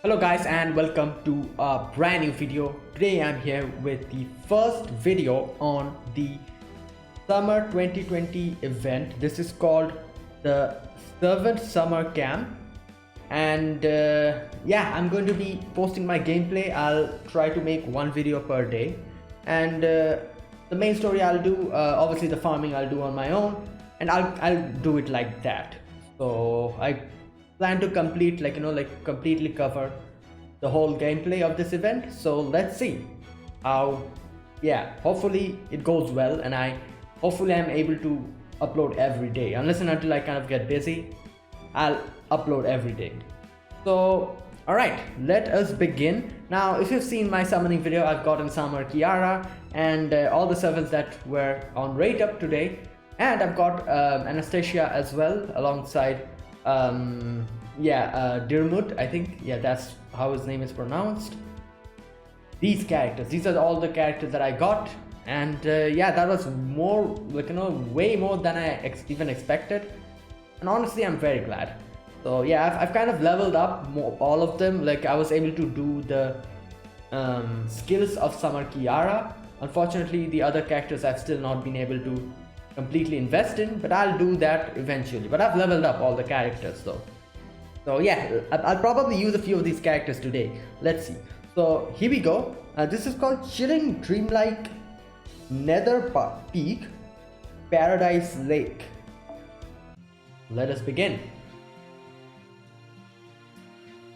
Hello guys and welcome to a brand new video. Today I'm here with the first video on the summer 2020 event. This is called the Servant Summer Camp, and yeah, I'm going to be posting my gameplay. I'll try to make one video per day, and the main story I'll do, obviously the farming I'll do on my own, and I'll do it like that. So I plan to complete, completely cover the whole gameplay of this event. So let's see how, yeah, hopefully it goes well, and hopefully I'm able to upload every day, unless and until I kind of get busy. I'll upload every day. So all right, let us begin. Now if you've seen my summoning video, I've gotten Summer Kiara and all the servants that were on rate up today, and I've got Anastasia as well, alongside Dirmut, I think. Yeah, that's how his name is pronounced. These are all the characters that I got, and yeah, that was more, way more than I even expected, and honestly I'm very glad. So yeah, I've kind of leveled up all of them. Like, I was able to do the skills of Summer Kiara. Unfortunately, the other characters I've still not been able to completely invest in, but I'll do that eventually. But I've leveled up all the characters though. So yeah, I'll probably use a few of these characters today. Let's see. So here we go. This is called Chilling Dreamlike Nether Peak Paradise Lake. Let us begin.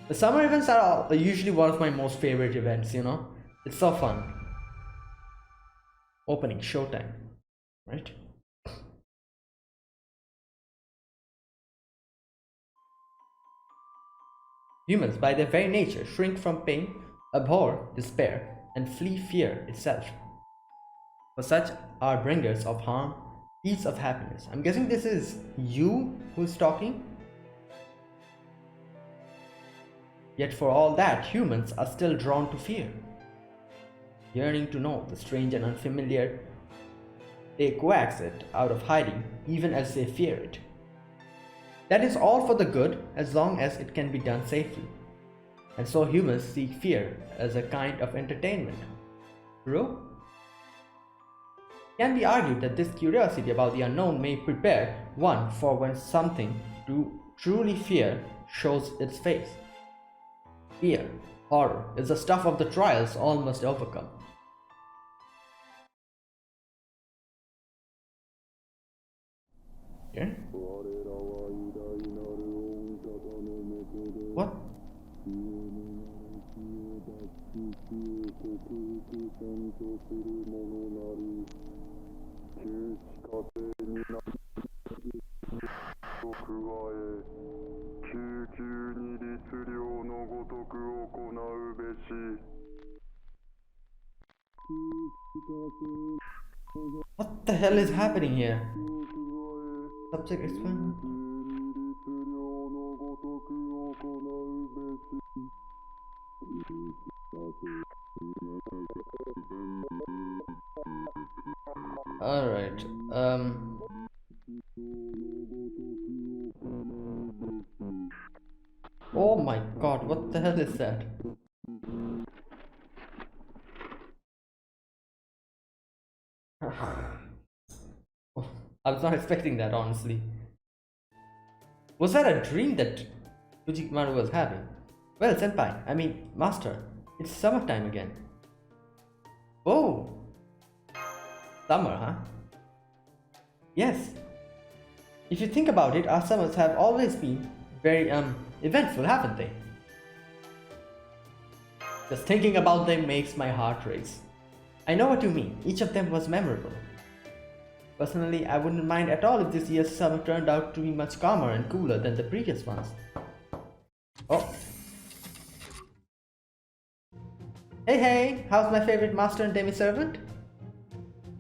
The summer events are usually one of my most favorite events, It's so fun. Opening showtime, right? Humans, by their very nature, shrink from pain, abhor despair, and flee fear itself. For such are bringers of harm, peace of happiness. I'm guessing this is you who's talking? Yet for all that, humans are still drawn to fear. Yearning to know the strange and unfamiliar, they coax it out of hiding, even as they fear it. That is all for the good, as long as it can be done safely. And so humans seek fear as a kind of entertainment. True? It can be argued that this curiosity about the unknown may prepare one for when something to truly fear shows its face. Fear, horror, is the stuff of the trials all must overcome. Yeah? What? What the hell is happening here? Subject expand. Alright, oh my god, what the hell is that? I was not expecting that, honestly. Was that a dream that Fujimaru was having? Well, senpai, master, it's summertime again. Oh! Summer, huh? Yes. If you think about it, our summers have always been very, eventful, haven't they? Just thinking about them makes my heart race. I know what you mean, each of them was memorable. Personally, I wouldn't mind at all if this year's summer turned out to be much calmer and cooler than the previous ones. Oh. Hey, how's my favorite master and demi-servant?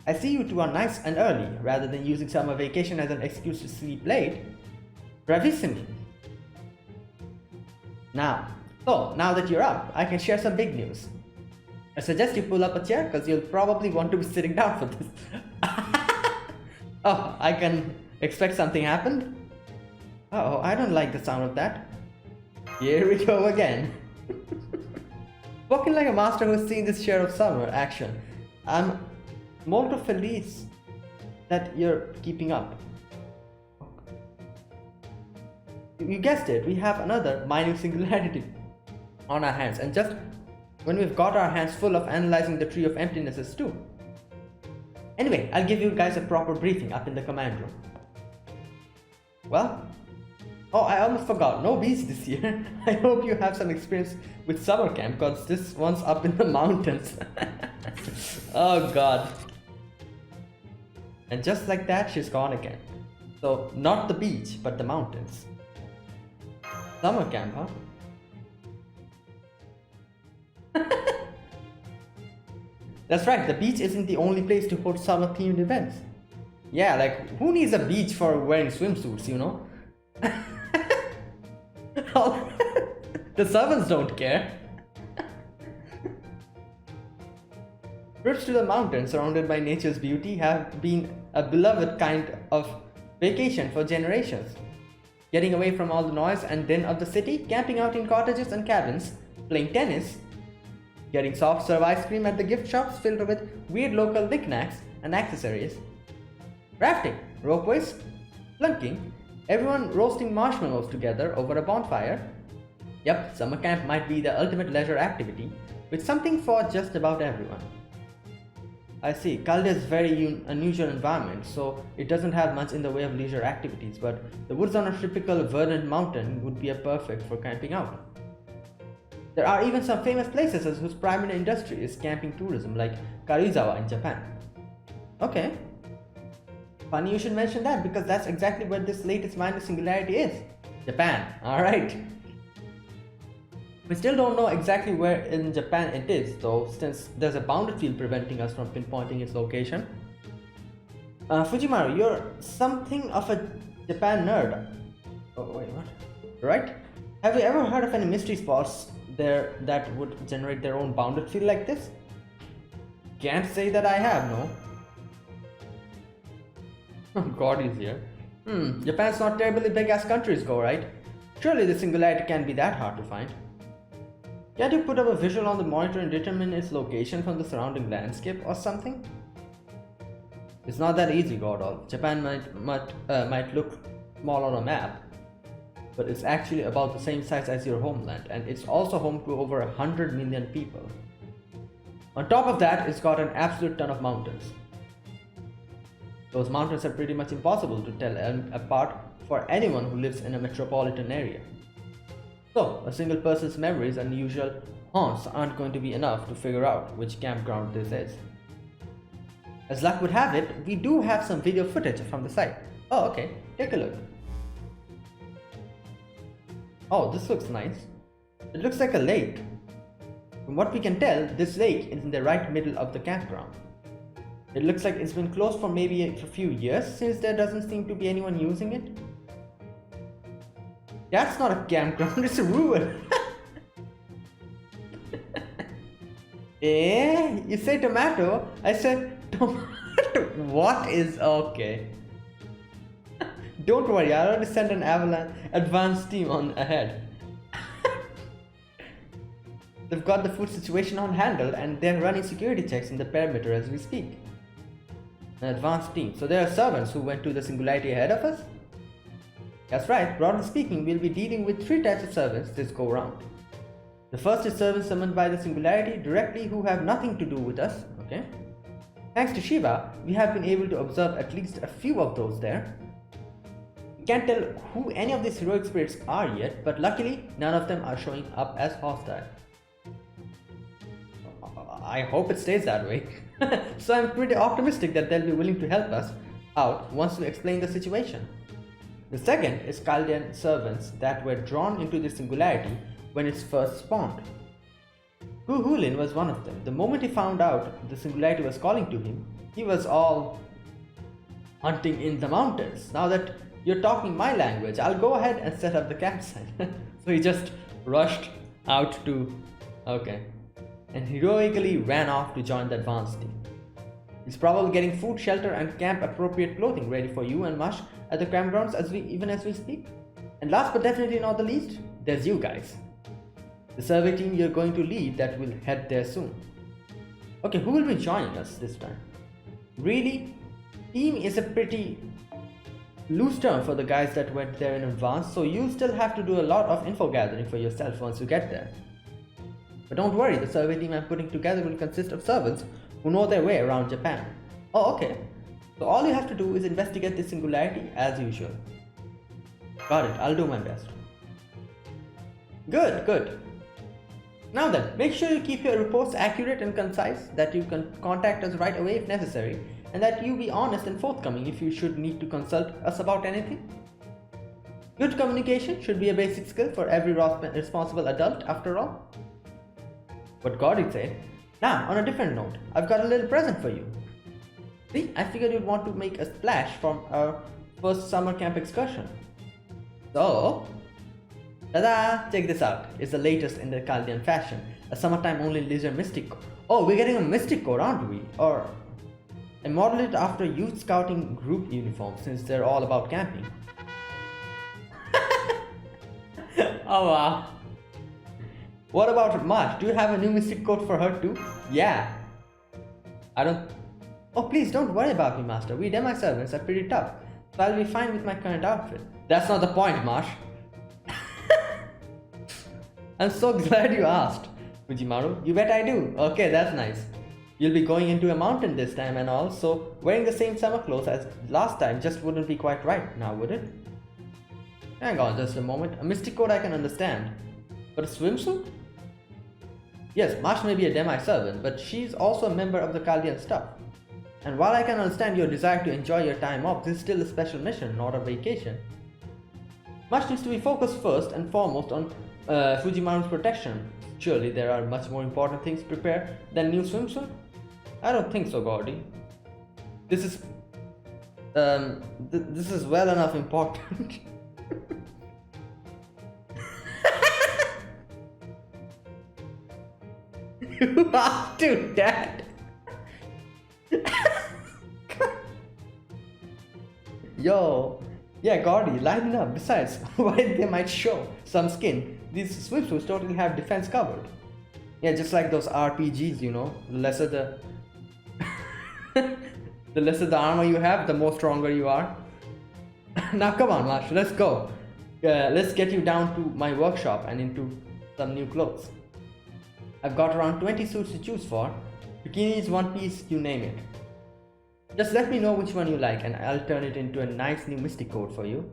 I see you two are nice and early, rather than using summer vacation as an excuse to sleep late. Bravissimi. Now that you're up, I can share some big news. I suggest you pull up a chair, because you'll probably want to be sitting down for this. Oh, I can expect something happened? Uh-oh, I don't like the sound of that. Here we go again. Walking like a master who's seen this share of summer action. I'm molto feliz that you're keeping up. You guessed it, we have another minute singularity on our hands, and just when we've got our hands full of analyzing the tree of emptinesses too. Anyway, I'll give you guys a proper briefing up in the command room. Well, oh, I almost forgot, no beach this year. I hope you have some experience with summer camp, because this one's up in the mountains. Oh god. And just like that, she's gone again. So, not the beach, but the mountains. Summer camp, huh? That's right, the beach isn't the only place to host summer themed events. Yeah, like, who needs a beach for wearing swimsuits, you know? The servants don't care. Trips to the mountains surrounded by nature's beauty have been a beloved kind of vacation for generations. Getting away from all the noise and din of the city, camping out in cottages and cabins, playing tennis, getting soft serve ice cream at the gift shops filled with weird local knickknacks and accessories, rafting, ropeways, plunking, everyone roasting marshmallows together over a bonfire. Yep, summer camp might be the ultimate leisure activity, with something for just about everyone. I see, Calde is very unusual environment, so it doesn't have much in the way of leisure activities, but the woods on a typical verdant mountain would be perfect for camping out. There are even some famous places whose primary industry is camping tourism, like Karuizawa in Japan. Okay. Funny you should mention that, because that's exactly where this latest minor singularity is. Japan, alright. We still don't know exactly where in Japan it is, though, since there's a bounded field preventing us from pinpointing its location. Fujimaru, you're something of a Japan nerd. Oh, wait, what? Right? Have you ever heard of any mystery spots there that would generate their own bounded field like this? Can't say that I have, no. Oh god, he's here. Japan's not terribly big as countries go, right? Surely the singularity can't be that hard to find. Can't you put up a visual on the monitor and determine its location from the surrounding landscape or something? It's not that easy, Gordol. Japan might look small on a map, but it's actually about the same size as your homeland, and it's also home to over 100 million people. On top of that, it's got an absolute ton of mountains. Those mountains are pretty much impossible to tell apart for anyone who lives in a metropolitan area. So, a single person's memories and usual haunts aren't going to be enough to figure out which campground this is. As luck would have it, we do have some video footage from the site. Oh, okay, take a look. Oh, this looks nice. It looks like a lake. From what we can tell, this lake is in the right middle of the campground. It looks like it's been closed for maybe a few years, since there doesn't seem to be anyone using it. That's not a campground, it's a ruin. Eh? You say tomato? I said tomato. What is okay? Don't worry, I already sent an advanced team on ahead. They've got the food situation on handle and they're running security checks in the perimeter as we speak. An advanced team. So there are servants who went to the singularity ahead of us? That's right, broadly speaking, we'll be dealing with 3 types of servants this go round. The first is servants summoned by the singularity directly who have nothing to do with us, okay? Thanks to Shiva, we have been able to observe at least a few of those there. We can't tell who any of these heroic spirits are yet, but luckily none of them are showing up as hostile. I hope it stays that way. So I'm pretty optimistic that they'll be willing to help us out once we explain the situation. The second is Chaldean servants that were drawn into the singularity when it first spawned. Hulin was one of them. The moment he found out the singularity was calling to him, he was all hunting in the mountains. Now that you're talking my language, I'll go ahead and set up the campsite. So he just rushed out to... okay. And heroically ran off to join the advance team. He's probably getting food, shelter, and camp-appropriate clothing ready for you and Mush at the campgrounds even as we speak. And last but definitely not the least, there's you guys. The survey team you're going to lead that will head there soon. Okay, who will be joining us this time? Really? Team is a pretty loose term for the guys that went there in advance, so you'll still have to do a lot of info gathering for yourself once you get there. But don't worry, the survey team I'm putting together will consist of servants who know their way around Japan. Oh, okay. So all you have to do is investigate the singularity as usual. Got it, I'll do my best. Good, good. Now then, make sure you keep your reports accurate and concise, that you can contact us right away if necessary, and that you be honest and forthcoming if you should need to consult us about anything. Good communication should be a basic skill for every responsible adult after all. What Gordy said. Now, on a different note, I've got a little present for you. See, I figured you'd want to make a splash from our first summer camp excursion. So, ta-da! Check this out. It's the latest in the Chaldean fashion. A summertime only lizard mystic coat. Oh, we're getting a mystic coat, aren't we? Or I modeled it after youth scouting group uniform since they're all about camping. Oh wow. What about March? Do you have a new mystic coat for her too? Yeah. Oh, please don't worry about me, Master. We demi-servants are pretty tough, so I'll be fine with my current outfit. That's not the point, Marsh. I'm so glad you asked, Fujimaru. You bet I do. Okay, that's nice. You'll be going into a mountain this time and all, so wearing the same summer clothes as last time just wouldn't be quite right now, would it? Hang on just a moment. A mystic coat I can understand. But a swimsuit? Yes, Marsh may be a demi-servant, but she's also a member of the Chaldean staff. And while I can understand your desire to enjoy your time off, this is still a special mission, not a vacation. Marsh needs to be focused first and foremost on Fujimaru's protection. Surely there are much more important things to prepare than new swimsuit? I don't think so, Gordy. This is well enough important. You asked to, Dad. Yo, yeah, Gordy, lighten up. Besides, while they might show some skin, these swimsuits totally have defense covered. Yeah, just like those RPGs, you know. The lesser the the lesser the armor you have, the more stronger you are. Now come on, Marsh, let's go. Let's get you down to my workshop and into some new clothes. I've got around 20 suits to choose for. Bikinis, one piece, you name it. Just let me know which one you like and I'll turn it into a nice new mystic coat for you.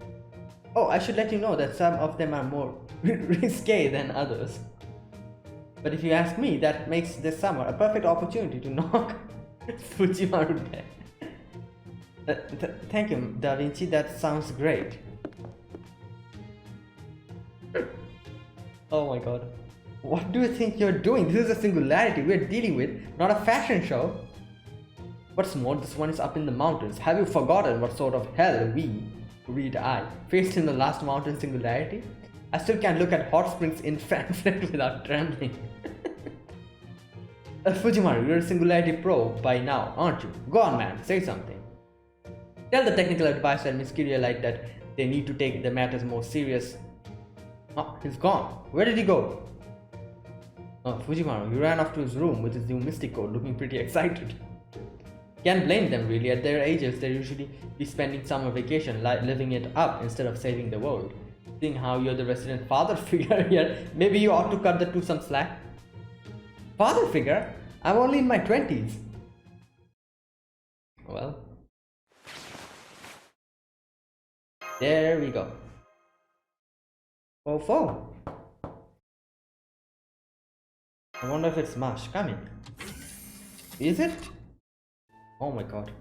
Oh, I should let you know that some of them are more risque than others. But if you ask me, that makes this summer a perfect opportunity to knock Fujimaru dead. Thank you, Da Vinci, that sounds great. Oh my god. What do you think you're doing? This is a singularity we're dealing with, not a fashion show. What's more, this one is up in the mountains. Have you forgotten what sort of hell we, read I, faced in the last mountain singularity? I still can't look at hot springs in Frankfurt without trembling. Fujimaru, you're a singularity pro by now, aren't you? Go on, man, say something. Tell the technical advisor and Miss Kyrielite that they need to take the matters more serious. Oh, he's gone. Where did he go? Oh, Fujimaru, he ran off to his room with his new mystic coat, looking pretty excited. Can't blame them really. At their ages, they usually be spending summer vacation living it up instead of saving the world. Seeing how you're the resident father figure here, maybe you ought to cut the two some slack. Father figure? I'm only in my 20s. Well, there we go. Oh, phone. I wonder if it's Marsh coming. Is it? Oh my god.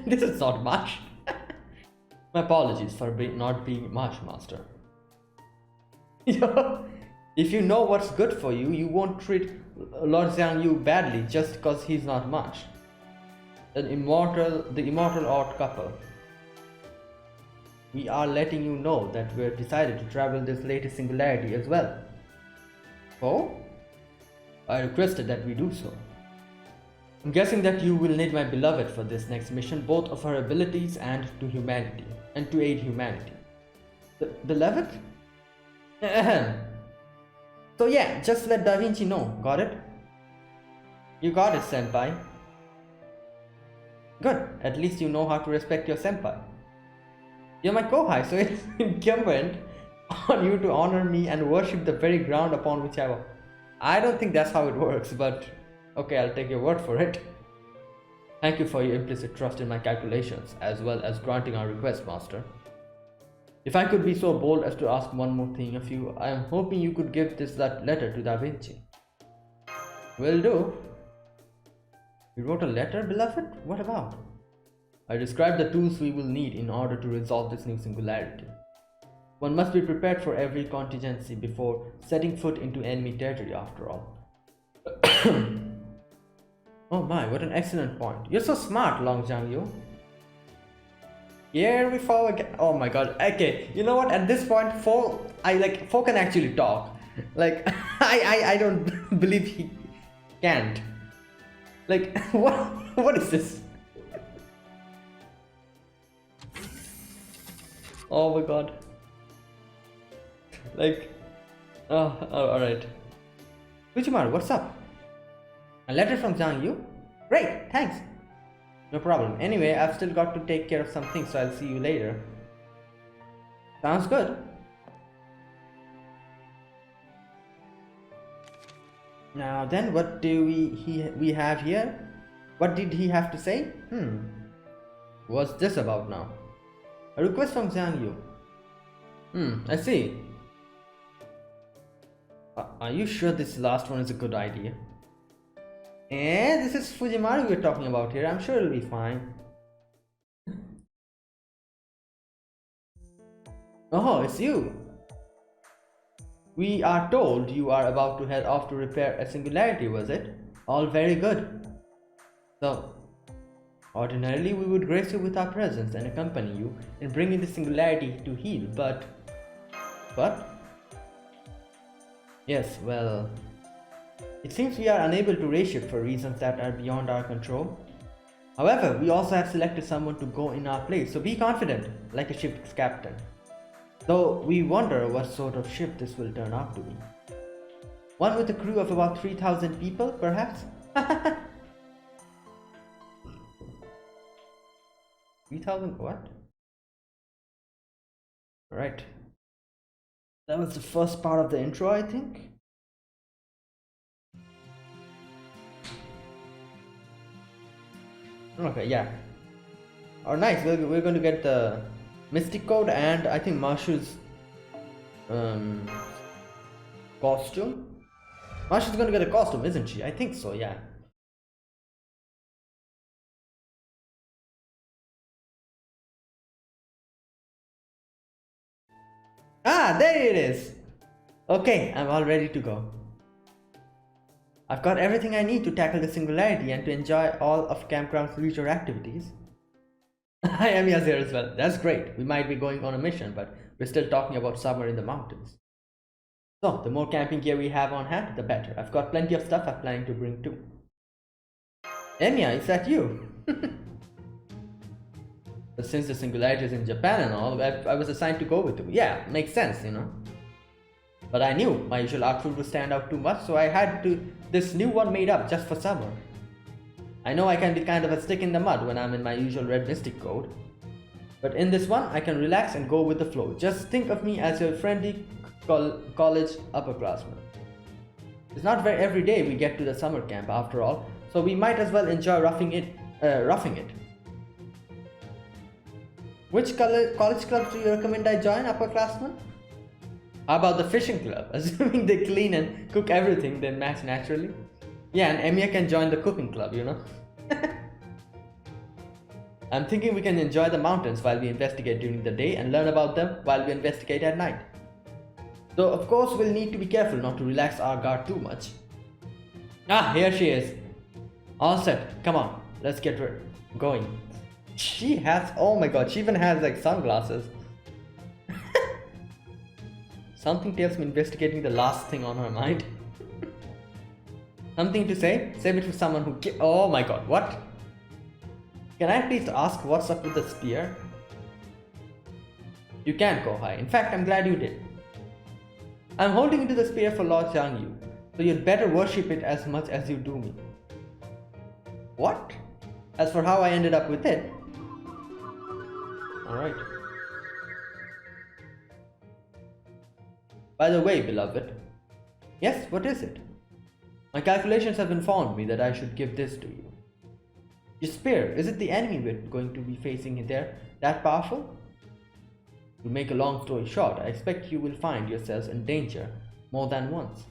This is not Marsh. My apologies for not being Marsh, Master. If you know what's good for you, you won't treat Lord Xiang Yu badly just because he's not Marsh. The immortal odd couple. We are letting you know that we've decided to travel this latest singularity as well. Oh? I requested that we do so. I'm guessing that you will need my beloved for this next mission, both of her abilities and to humanity, and to aid humanity. Beloved? So yeah, just let Da Vinci know. Got it? You got it, senpai. Good. At least you know how to respect your senpai. You're my kohai, so it's incumbent on you to honor me and worship the very ground upon which I walk. I don't think that's how it works, but okay, I'll take your word for it. Thank you for your implicit trust in my calculations, as well as granting our request, Master. If I could be so bold as to ask one more thing of you, I am hoping you could give that letter to Da Vinci. Will do. You wrote a letter, beloved? What about? I described the tools we will need in order to resolve this new singularity. One must be prepared for every contingency before setting foot into enemy territory, after all. Oh my, what an excellent point. You're so smart, Long Jiangyu. Here we fall again. Oh my god. Okay, you know what? At this point, Fo can actually talk. Like, I don't believe he can't. Like, what is this? Oh my god. Like, oh, alright. Fujimaru, what's up? A letter from Zhang Yu? Great, thanks. No problem. Anyway, I've still got to take care of some things, so I'll see you later. Sounds good. Now then, what do we have here? What did he have to say? What's this about now? A request from Zhang Yu. I see. Are you sure this last one is a good idea? This is Fujimaru we're talking about here. I'm sure it'll be fine. Oh, it's you. We are told you are about to head off to repair a singularity, was it? All very good. So, ordinarily we would grace you with our presence and accompany you in bringing the singularity to heal, but... Yes, well... It seems we are unable to raise ship for reasons that are beyond our control. However, we also have selected someone to go in our place, so be confident, like a ship's captain. Though we wonder what sort of ship this will turn out to be. One with a crew of about 3,000 people, perhaps? 3,000 what? Right. That was the first part of the intro, I think. Okay, yeah. Oh, nice. We're going to get the Mystic Code and I think Marshu's costume. Marshu's going to get a costume, isn't she? I think so, yeah. Ah, there it is. Okay, I'm all ready to go. I've got everything I need to tackle the singularity and to enjoy all of Campground's leisure activities. I am here as well. That's great. We might be going on a mission, but we're still talking about summer in the mountains. So, the more camping gear we have on hand, the better. I've got plenty of stuff I'm planning to bring too. Emiya, is that you? But since the singularity is in Japan and all, I was assigned to go with you. Yeah, makes sense, you know. But I knew my usual outfit would stand out too much, so I had this new one made up just for summer. I know I can be kind of a stick in the mud when I'm in my usual red mystic coat, but in this one I can relax and go with the flow. Just think of me as your friendly college upperclassman. It's not very every day we get to the summer camp after all, so we might as well enjoy roughing it. Which college clubs do you recommend I join, upperclassman? How about the fishing club? Assuming they clean and cook everything, then match naturally. Yeah, and Emiya can join the cooking club, you know. I'm thinking we can enjoy the mountains while we investigate during the day and learn about them while we investigate at night. Though of course we'll need to be careful not to relax our guard too much. Ah, here she is. All set. Come on, let's get going. She has, oh my god, she even has like sunglasses. Something tells me investigating the last thing on her mind. Something to say? Save it for someone who oh my god, what? Can I please ask what's up with the spear? You can, Kohai. In fact, I'm glad you did. I'm holding into the spear for Lord Xiangyu, so you'd better worship it as much as you do me. What? As for how I ended up with it... Alright. By the way, beloved. Yes, what is it? My calculations have informed me that I should give this to you. Your spear, is it the enemy we're going to be facing there that powerful? To make a long story short, I expect you will find yourselves in danger more than once.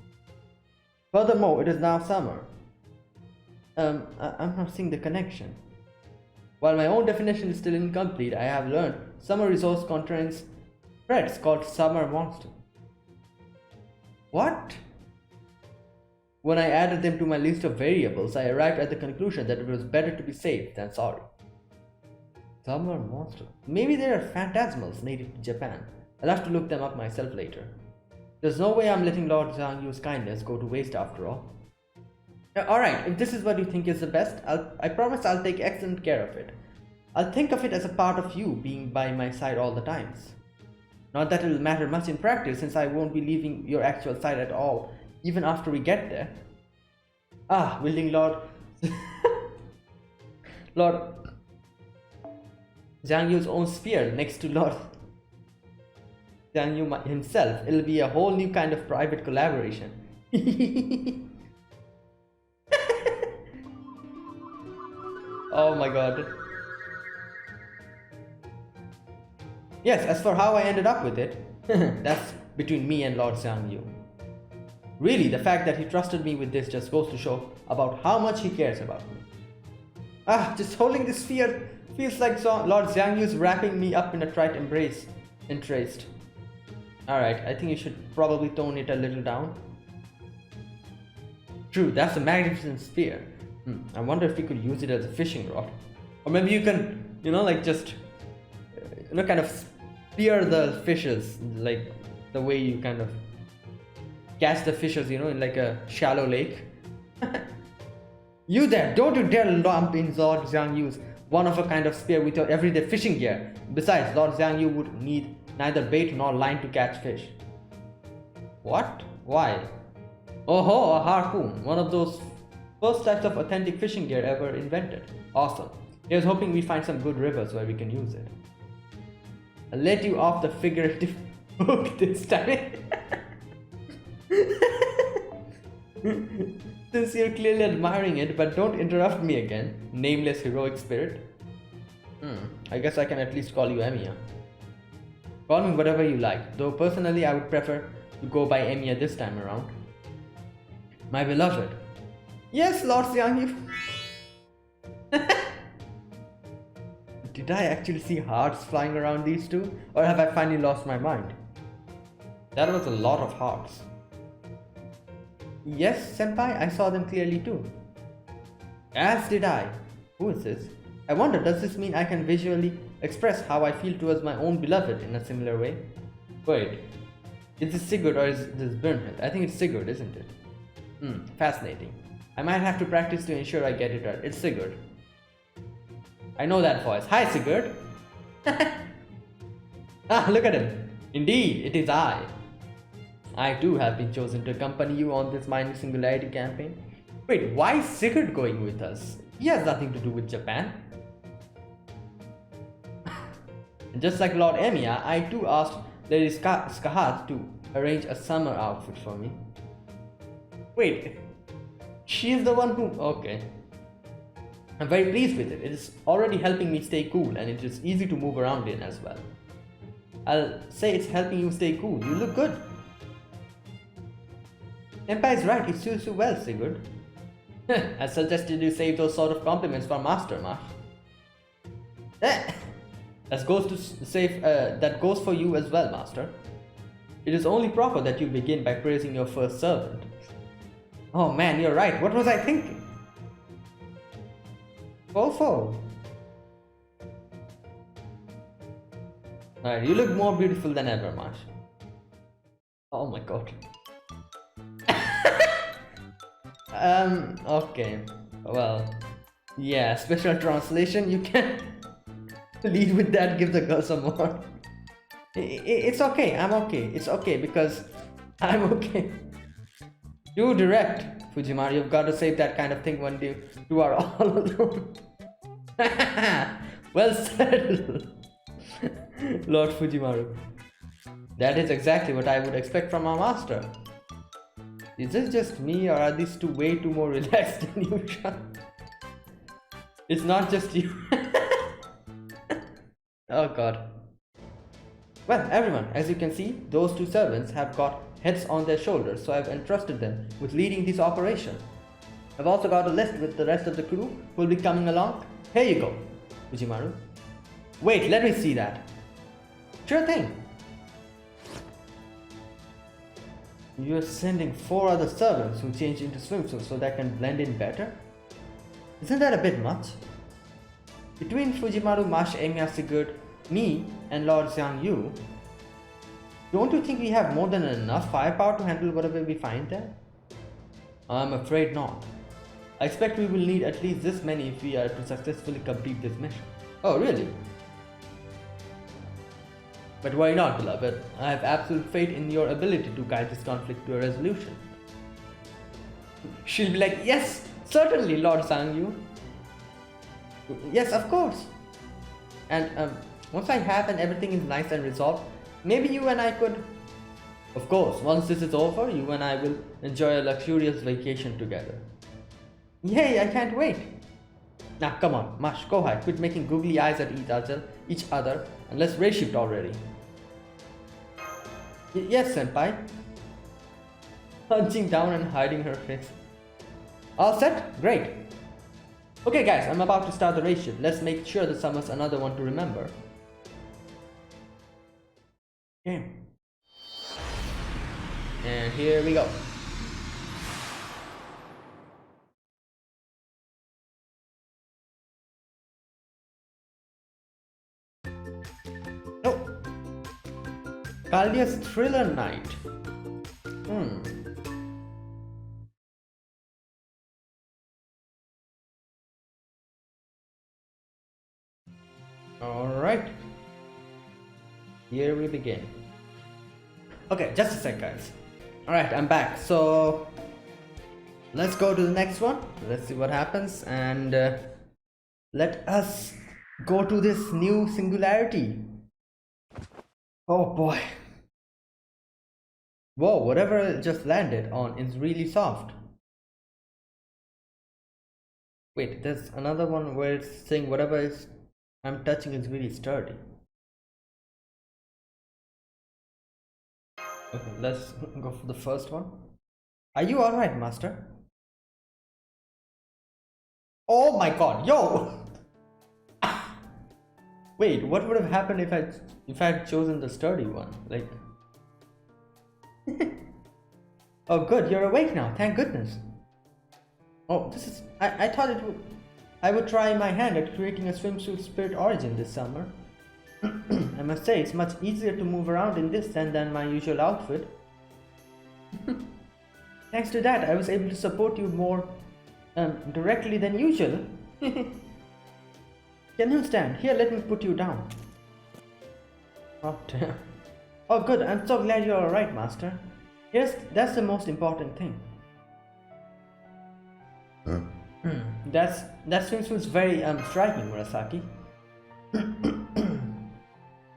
Furthermore, it is now summer. I'm not seeing the connection. While my own definition is still incomplete, I have learned summer resource contains threats called summer monster. What? When I added them to my list of variables, I arrived at the conclusion that it was better to be safe than sorry. Summer monster. Maybe they are phantasmals native to Japan. I'll have to look them up myself later. There's no way I'm letting Lord Xiangyu's kindness go to waste after all. Alright, if this is what you think is the best, I promise I'll take excellent care of it. I'll think of it as a part of you being by my side all the times. Not that it'll matter much in practice, since I won't be leaving your actual side at all, even after we get there. Ah, wielding Lord... Lord... Xiangyu's own spear next to Lord... Xiangyu himself, it'll be a whole new kind of private collaboration. Oh my god. Yes, as for how I ended up with it, that's between me and Lord Xiangyu. Really, the fact that he trusted me with this just goes to show about how much he cares about me. Ah, just holding this sphere feels like Lord Xiangyu's wrapping me up in a tight embrace. Entraced. Alright, I think you should probably tone it a little down. True, that's a magnificent spear. I wonder if we could use it as a fishing rod. Or maybe you can, like just, kind of spear the fishes, like the way you kind of catch the fishes, in like a shallow lake. You there, don't you dare lump in Lord Xiangyu's one-of-a-kind of spear with your everyday fishing gear. Besides, Lord Xiangyu would need neither bait nor line to catch fish. What? Why? Oh ho, a harpoon, one of those first types of authentic fishing gear ever invented. Awesome. He was hoping we find some good rivers where we can use it. I'll let you off the figurative hook this time. Since you're clearly admiring it, but don't interrupt me again, nameless heroic spirit. I guess I can at least call you Emiya. Call me whatever you like, though personally I would prefer to go by Emiya this time around. My beloved. Yes, Lord Xiangyu. Did I actually see hearts flying around these two, or have I finally lost my mind? That was a lot of hearts. Yes, senpai, I saw them clearly too. As did I. Who is this? I wonder, does this mean I can visually express how I feel towards my own beloved in a similar way? Wait, is this Sigurd or is this Bernhild? I think it's Sigurd, isn't it? Fascinating. I might have to practice to ensure I get it right. It's Sigurd. I know that voice. Hi, Sigurd. Ah, look at him. Indeed, it is I. I too have been chosen to accompany you on this minor singularity campaign. Wait, why is Sigurd going with us? He has nothing to do with Japan. And just like Lord Emiya, I too asked Lady Skahat to arrange a summer outfit for me. Wait, she is the one who... Okay. I'm very pleased with it. It is already helping me stay cool, and it is easy to move around in as well. I'll say it's helping you stay cool. You look good. Senpai is right. It suits you well, Sigurd. I suggested you save those sort of compliments for Master, Marsh. That goes for you as well, Master. It is only proper that you begin by praising your first servant. Oh man, you're right. What was I thinking? Fofo. Alright, you look more beautiful than ever, Marsh. Oh my god. Okay. Well, yeah, special translation, you can lead with that, give the girl some more. It's okay, I'm okay. It's okay because I'm okay. You direct, Fujimaru. You've got to save that kind of thing when you are all alone. Well said, Lord Fujimaru. That is exactly what I would expect from our master. Is this just me, or are these two way too more relaxed than usual? It's not just you. Oh god. Well, everyone, as you can see, those two servants have got heads on their shoulders, so I've entrusted them with leading this operation. I've also got a list with the rest of the crew who will be coming along. Here you go, Fujimaru. Wait, let me see that. Sure thing. You're sending 4 other servants who change into swimsuits so they can blend in better? Isn't that a bit much? Between Fujimaru, Mash, Emiya Sigurd, me, and Lord Xiang Yu, don't you think we have more than enough firepower to handle whatever we find there? I'm afraid not. I expect we will need at least this many if we are to successfully complete this mission. Oh, really? But why not, beloved? I have absolute faith in your ability to guide this conflict to a resolution. She'll be like, yes, certainly, Lord Sangyu. Yes, of course. And once I have and everything is nice and resolved, maybe you and I could... Of course, once this is over, you and I will enjoy a luxurious vacation together. Yay, I can't wait. Now come on, Mash, go ahead, quit making googly eyes at each other and let's race shift already. Yes, senpai. Hunching down and hiding her face. All set? Great. Okay guys, I'm about to start the race shift. Let's make sure the summer's another one to remember. Okay. And here we go. Oh, Caldia's Thriller Night. Alright. Here we begin. Okay, just a sec guys. Alright, I'm back. So let's go to the next one. Let's see what happens and let us go to this new singularity. Oh boy. Whoa, whatever it just landed on is really soft. Wait, there's another one where it's saying whatever is I'm touching is really sturdy. Okay, let's go for the first one. Are you alright, master? Oh my god, yo! Wait, what would have happened if I had chosen the sturdy one? Like oh good, you're awake now, thank goodness. Oh, this is I thought I would try my hand at creating a swimsuit Spirit Origin this summer. I must say, it's much easier to move around in this than my usual outfit. Thanks to that, I was able to support you more directly than usual. Can you stand? Here, let me put you down. Oh, damn. Oh, good. I'm so glad you're alright, Master. Yes, that's the most important thing. That swimsuit's very striking, Murasaki.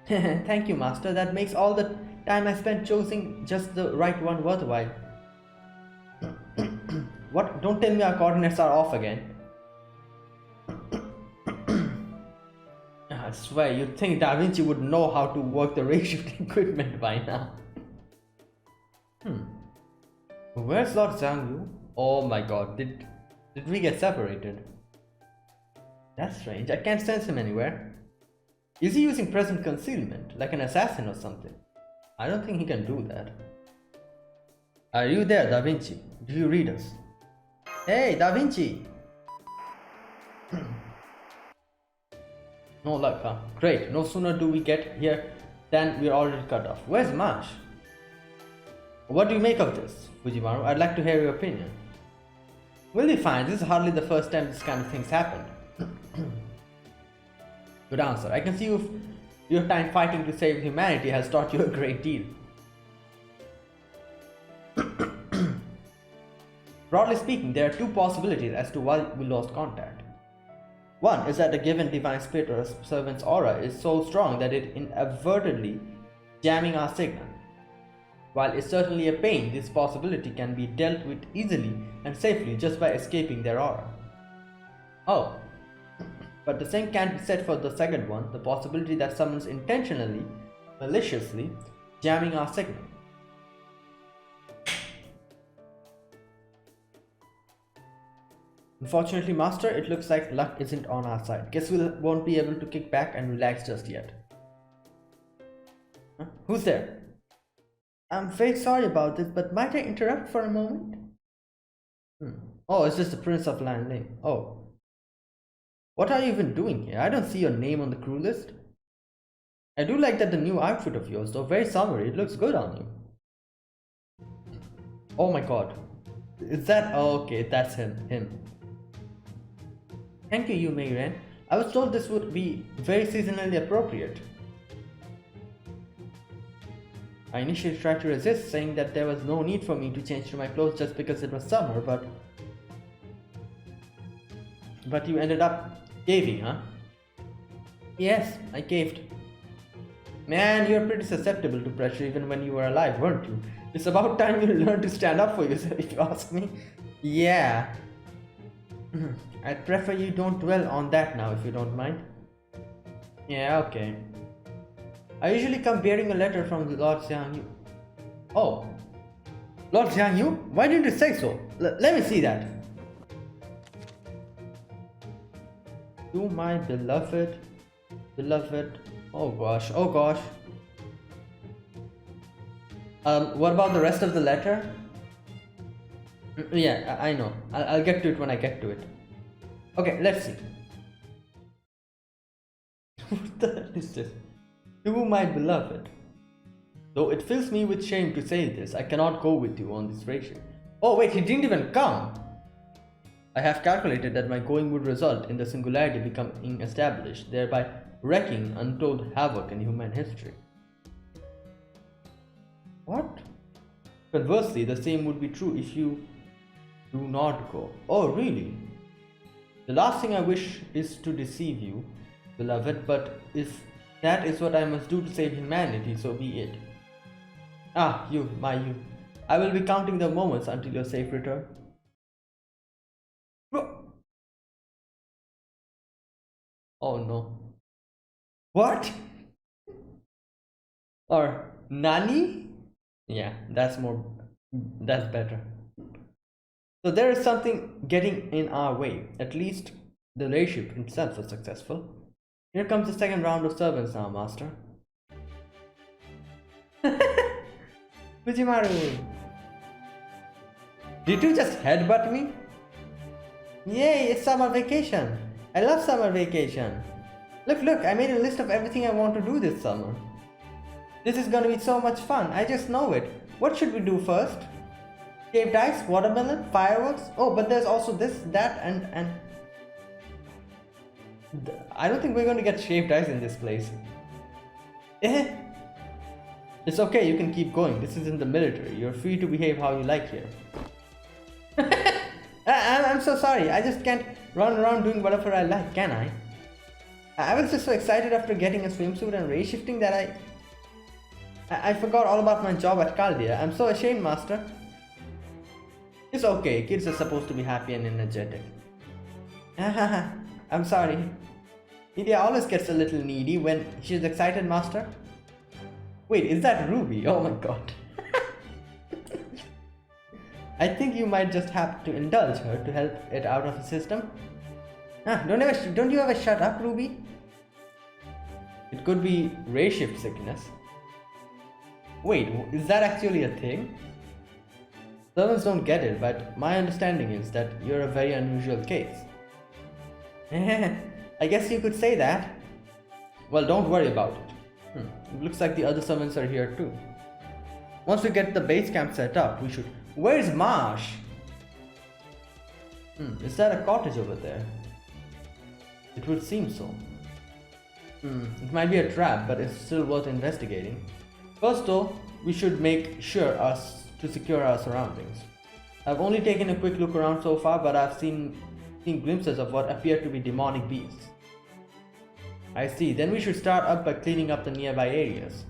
Thank you, Master. That makes all the time I spent choosing just the right one worthwhile. What? Don't tell me our coordinates are off again. I swear, you'd think Da Vinci would know how to work the ray shift equipment by now. Where's Lord Zhang Yu? Oh my god, did we get separated? That's strange, I can't sense him anywhere. Is he using present concealment, like an assassin or something? I don't think he can do that. Are you there, Da Vinci? Do you read us? Hey, Da Vinci! No luck, huh? Great, no sooner do we get here than we're already cut off. Where's Marsh? What do you make of this, Fujimaru? I'd like to hear your opinion. We'll be fine, this is hardly the first time this kind of thing's happened. Good answer. I can see your time fighting to save humanity has taught you a great deal. Broadly speaking, there are two possibilities as to why we lost contact. One is that a given divine spirit or a servant's aura is so strong that it inadvertently jamming our signal. While it's certainly a pain, this possibility can be dealt with easily and safely just by escaping their aura. Oh, but the same can't be said for the second one, the possibility that someone's intentionally, maliciously jamming our signal. Unfortunately, Master, it looks like luck isn't on our side. Guess we won't be able to kick back and relax just yet. Huh? Who's there? I'm very sorry about this, but might I interrupt for a moment? Oh, it's just the Prince of Landling. Oh. What are you even doing here? I don't see your name on the crew list. I do like that the new outfit of yours, though very summery. It looks good on you. Oh my god. Is that... Oh, okay, that's him. Thank you, Yu Mei-ren. I was told this would be very seasonally appropriate. I initially tried to resist, saying that there was no need for me to change to my clothes just because it was summer, but you ended up caving, huh? Yes, I caved. Man, you're pretty susceptible to pressure even when you were alive, weren't you? It's about time you learned to stand up for yourself, if you ask me. Yeah. I'd prefer you don't dwell on that now, if you don't mind. Yeah, okay. I usually come bearing a letter from Lord Xiangyu. Oh. Lord Xiangyu? Why didn't you say so? Let me see that. To my beloved. Oh gosh. What about the rest of the letter? Yeah, I know. I'll get to it when I get to it. Okay, let's see. What the hell is this? To my beloved. Though it fills me with shame to say this, I cannot go with you on this ration. Oh wait, he didn't even come! I have calculated that my going would result in the singularity becoming established, thereby wreaking untold havoc in human history. What? Conversely, the same would be true if you do not go. Oh, really? The last thing I wish is to deceive you, beloved, but if that is what I must do to save humanity, so be it. Ah, you. I will be counting the moments until your safe return. Oh no. What? Or Nani? Yeah, that's better. So there is something getting in our way. At least the relationship itself was successful. Here comes the second round of servants now, Master. Fujimaru! Did you just headbutt me? Yay, it's summer vacation! I love summer vacation! Look, I made a list of everything I want to do this summer. This is gonna be so much fun, I just know it. What should we do first? Shaved ice, watermelon, fireworks? Oh, but there's also this, that, and... I don't think we're going to get shaved ice in this place. It's okay, you can keep going. This isn't the military. You're free to behave how you like here. I'm so sorry. I just can't run around doing whatever I like, can I? I was just so excited after getting a swimsuit and race shifting that I forgot all about my job at Caldea. I'm so ashamed, Master. It's okay. Kids are supposed to be happy and energetic. I'm sorry. India always gets a little needy when she's excited, Master. Wait, is that Ruby? Oh my god. I think you might just have to indulge her to help it out of the system. Don't you ever shut up, Ruby? It could be ray shift sickness. Wait, is that actually a thing? Servants don't get it, but my understanding is that you're a very unusual case. I guess you could say that. Well, don't worry about it. It looks like the other servants are here too. Once we get the base camp set up, we should... Where's Marsh? Is that a cottage over there? It would seem so. It might be a trap, but it's still worth investigating. First though, we should make sure to secure our surroundings. I've only taken a quick look around so far, but I've seen glimpses of what appear to be demonic beasts. I see. Then we should start up by cleaning up the nearby areas.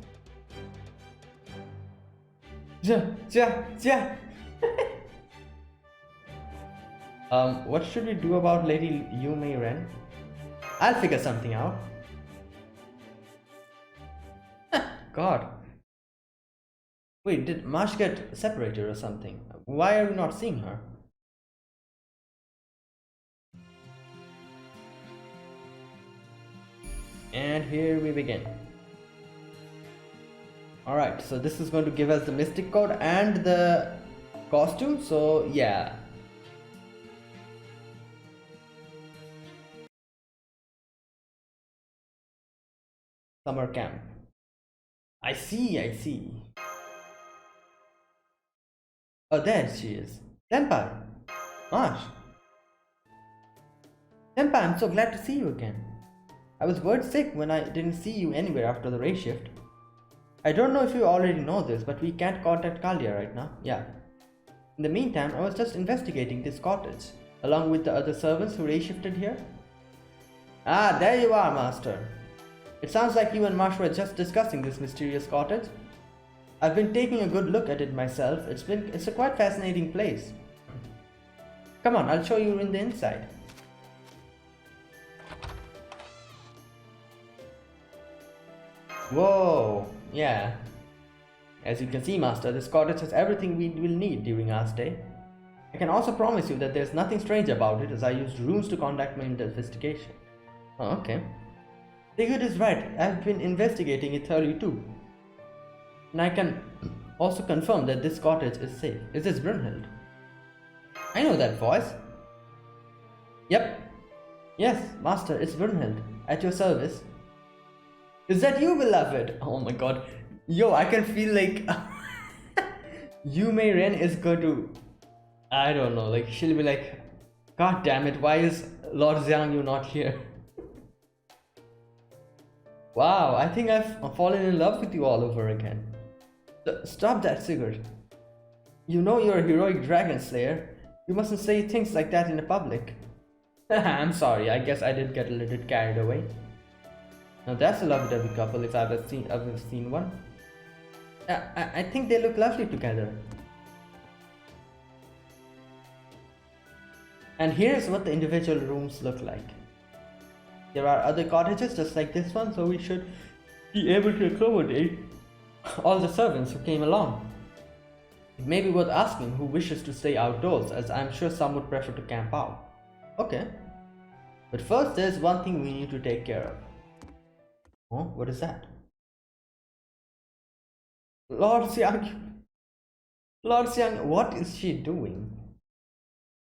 Yeah. What should we do about Lady Yume Ren? I'll figure something out. God. Wait, did Marsh get separated or something? Why are we not seeing her? And here we begin. Alright, so this is going to give us the mystic code and the costume, so yeah. Summer camp. I see. Oh, there she is. Senpai! Marsh! Senpai, I'm so glad to see you again. I was worried sick when I didn't see you anywhere after the race shift. I don't know if you already know this, but we can't contact Kalia right now. Yeah. In the meantime, I was just investigating this cottage, along with the other servants who race shifted here. Ah, there you are, Master. It sounds like you and Marsh were just discussing this mysterious cottage. I've been taking a good look at it myself. It's a quite fascinating place. Come on, I'll show you in the inside. Whoa, yeah. As you can see, Master, this cottage has everything we will need during our stay. I can also promise you that there's nothing strange about it, as I used runes to conduct my investigation. Oh, okay. Sigurd is right. I've been investigating it thoroughly too. And I can also confirm that this cottage is safe. Is this Brunhild? I know that voice. Yep. Yes, Master, it's Brunhild. At your service. Is that you, beloved? Oh my god. Yo, I can feel like Yume Ren is going to, I don't know, like she'll be like, God damn it, why is Lord Xiangyu not here? Wow, I think I've fallen in love with you all over again. Stop that, Sigurd. You know you're a heroic dragon slayer. You mustn't say things like that in the public. I'm sorry, I guess I did get a little carried away. Now that's a lovely couple if I've ever seen one. I think they look lovely together. And here's what the individual rooms look like. There are other cottages just like this one, so we should be able to accommodate all the servants who came along. It may be worth asking who wishes to stay outdoors, as I'm sure some would prefer to camp out. Okay. But first there's one thing we need to take care of. Oh, what is that? Lord Xiang, what is she doing?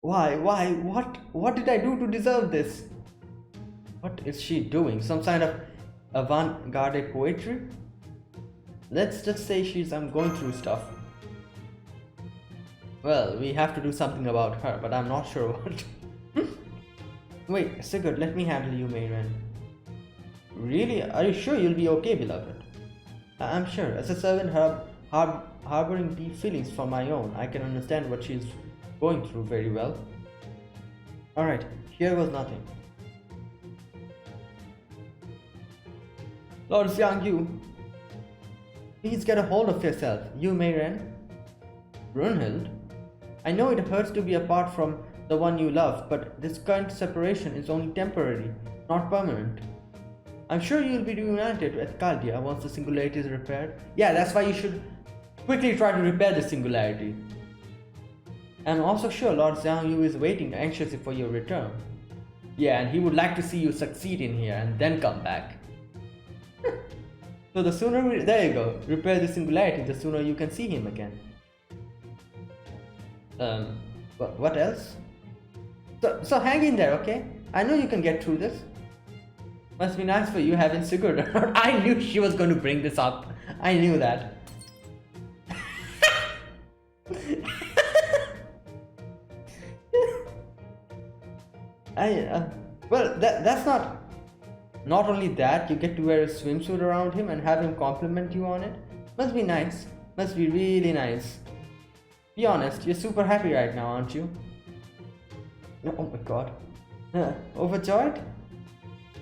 Why, what did I do to deserve this? What is she doing? Some kind of avant-garde poetry? Let's just say she's going through stuff. Well, we have to do something about her, but I'm not sure what. Wait, Sigurd, let me handle you, Mayren. Really? Are you sure you'll be okay, beloved? I'm sure. As a servant harboring deep feelings for my own, I can understand what she's going through very well. Alright, here was nothing. Lord Xiangyu, please get a hold of yourself, you Mayren. Brunhild, I know it hurts to be apart from the one you love, but this current separation is only temporary, not permanent. I'm sure you'll be reunited with Caldia once the singularity is repaired. Yeah, that's why you should quickly try to repair the singularity. I'm also sure Lord Xiangyu is waiting anxiously for your return. Yeah, and he would like to see you succeed in here and then come back. So the sooner there you go, repair the singularity, the sooner you can see him again. What else? So hang in there, okay? I know you can get through this. Must be nice for you having Sigurd around. I knew she was going to bring this up. I knew that. Well, that's not only that, you get to wear a swimsuit around him and have him compliment you on it. Must be nice. Must be really nice. Be honest, you're super happy right now, aren't you? Oh my god. Overjoyed?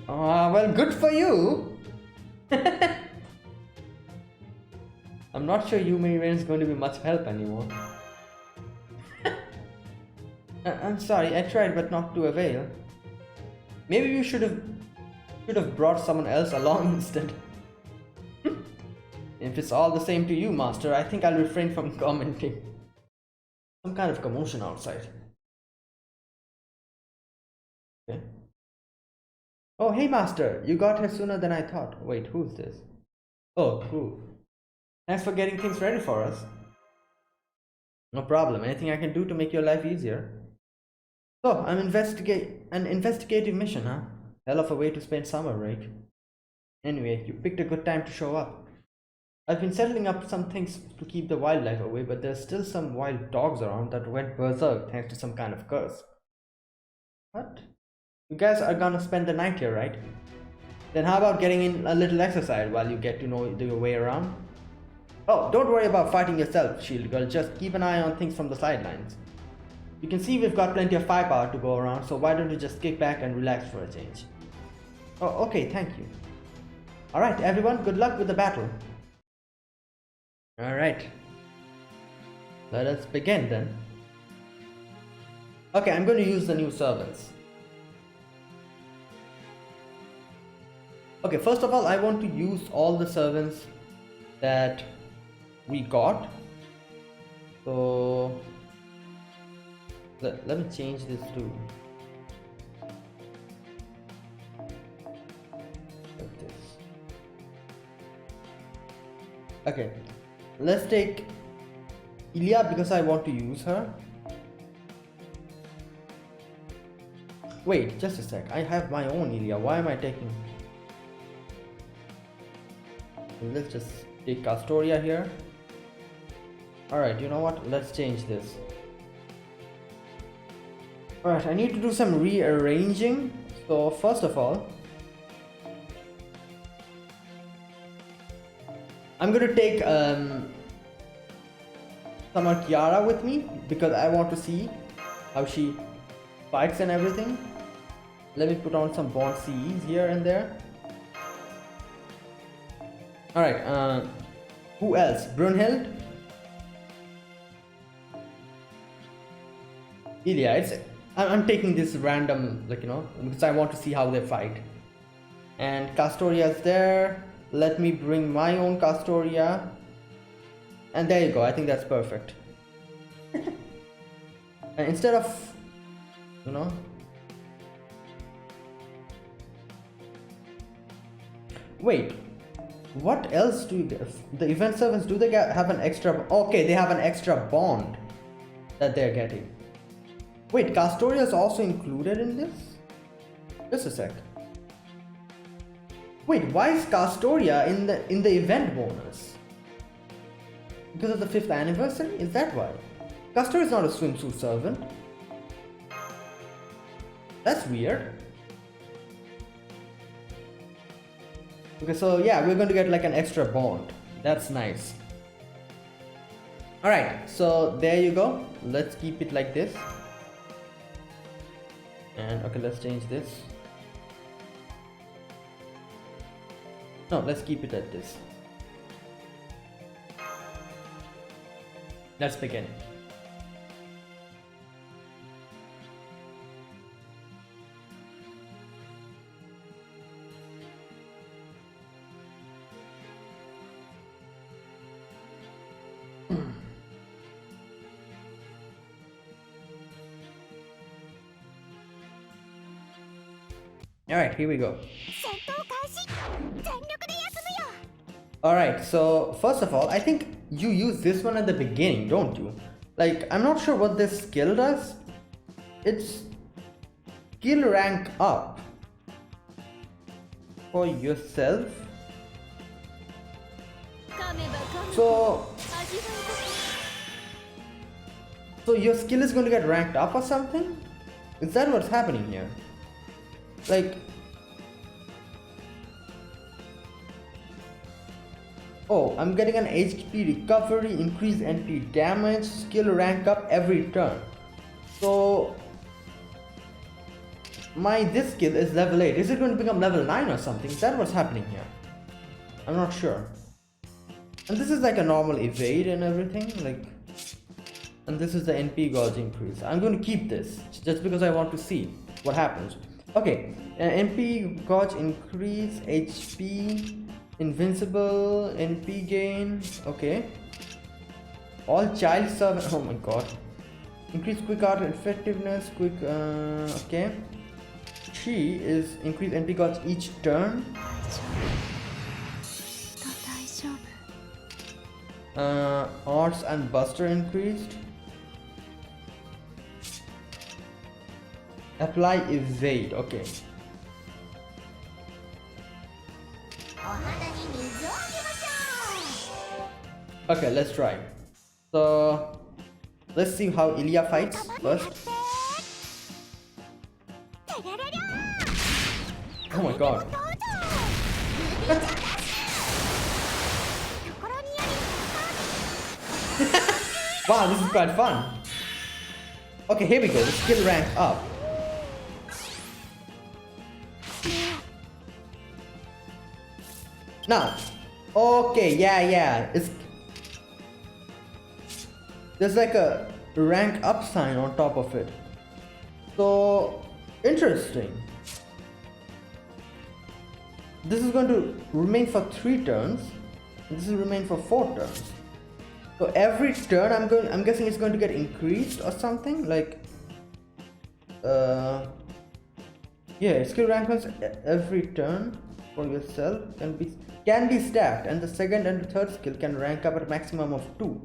Well, good for you! I'm not sure you Marianne is going to be much help anymore. I'm sorry, I tried but not to avail. Maybe you should have brought someone else along instead. If it's all the same to you, Master, I think I'll refrain from commenting. Some kind of commotion outside. Okay. Oh, hey, Master, you got here sooner than I thought. Wait, who's this? Oh, cool. Thanks for getting things ready for us. No problem. Anything I can do to make your life easier? So, an investigative mission, huh? Hell of a way to spend summer break. Anyway, you picked a good time to show up. I've been settling up some things to keep the wildlife away, but there's still some wild dogs around that went berserk thanks to some kind of curse. What? You guys are gonna spend the night here, right? Then how about getting in a little exercise while you get to know your way around? Oh, don't worry about fighting yourself, Shield Girl. Just keep an eye on things from the sidelines. You can see we've got plenty of firepower to go around, so why don't you just kick back and relax for a change? Oh, okay, thank you. Alright, everyone, good luck with the battle. Alright. Let us begin then. Okay, I'm going to use the new servants. Okay, first of all, I want to use all the servants that we got. So let me change this to like this. Okay, let's take Ilya because I want to use her. Wait, just a sec. I have my own Ilya. Why am I taking? Let's just take Castoria here. Alright, you know what? Let's change this. Alright, I need to do some rearranging. So first of all, I'm gonna take Summer Kiara with me because I want to see how she fights and everything. Let me put on some bond CEs here and there. Alright, who else? Brunhild? Ilya, I'm taking this random, like, you know, because I want to see how they fight. And Castoria's there. Let me bring my own Castoria. And there you go, I think that's perfect. And instead of, you know, wait, what else do you get? The event servants, do they have an extra? Okay, they have an extra bond that they're getting. Wait, Castoria is also included in this? Just a sec. Wait, why is Castoria in the event bonus? Because of the 5th anniversary? Is that why? Castoria is not a swimsuit servant. That's weird. Okay, so yeah, we're going to get like an extra bond. That's nice. Alright, so there you go. Let's keep it like this. And okay, let's change this. No, let's keep it at this. Let's begin. Alright, here we go. Alright, so first of all, I think you use this one at the beginning, don't you? Like, I'm not sure what this skill does. It's skill rank up for yourself. So your skill is going to get ranked up or something? Is that what's happening here? Like, Oh, I'm getting an HP recovery, increase NP damage, skill rank up every turn. So this skill is level 8. Is it going to become level 9 or something? Is that what's happening here? I'm not sure. And this is like a normal evade and everything, like, and this is the NP gauge increase. I'm going to keep this just because I want to see what happens. Okay, NP gauge increase, HP, invincible, NP gain. Okay, all child servant. Oh my god, increase quick art effectiveness. Quick. Okay, she is increase NP gauge each turn. Arts and Buster increased. Apply evade. Okay. Okay, let's try. So let's see how Ilya fights first. Oh my god. Wow, this is quite fun. Okay, here we go. The skill rank up. Now, okay, yeah. There's like a rank up sign on top of it. So interesting. This is going to remain for 3 turns. And this will remain for 4 turns. So every turn I'm guessing it's going to get increased or something like yeah, skill rankings every turn for yourself can be stacked, and the second and the third skill can rank up at a maximum of 2.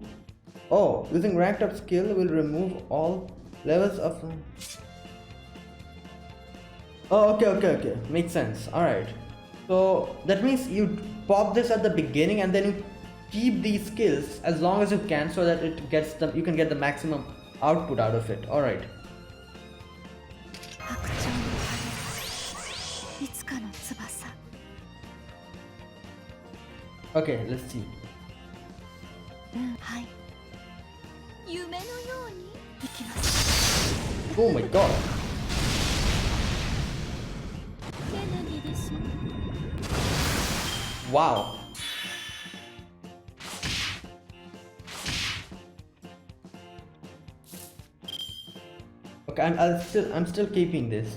Oh, using ranked up skill will remove all levels of Oh, okay, makes sense. All right, so that means you pop this at the beginning and then you keep these skills as long as you can so that it gets them, you can get the maximum output out of it. All right. Okay, let's see. Oh my god. Wow. Okay, I'm still keeping this.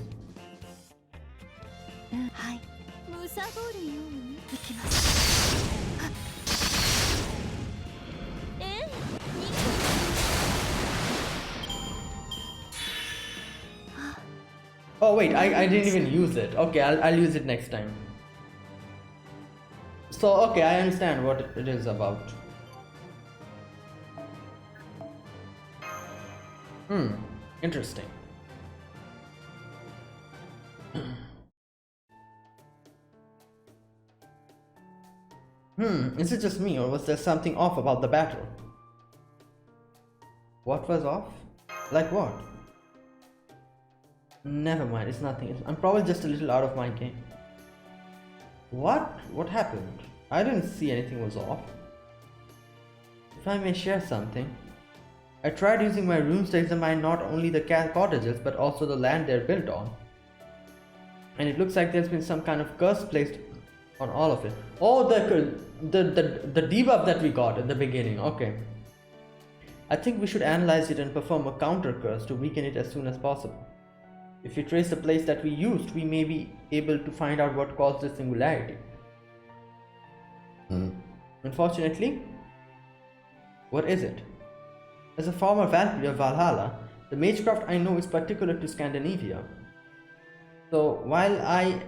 Oh wait, I didn't even use it. Okay, I'll use it next time. So okay, I understand what it is about. Interesting. Is it just me, or was there something off about the battle? What was off? Like what? Never mind, it's nothing. I'm probably just a little out of my game. What? What happened? I didn't see anything was off. If I may share something, I tried using my runes to examine not only the cottages but also the land they're built on. And it looks like there's been some kind of curse placed on all of it. Oh, the debuff that we got at the beginning. Okay. I think we should analyze it and perform a counter curse to weaken it as soon as possible. If we trace the place that we used, we may be able to find out what caused the singularity. Unfortunately, what is it? As a former Valkyrie of Valhalla, the magecraft I know is particular to Scandinavia. So while I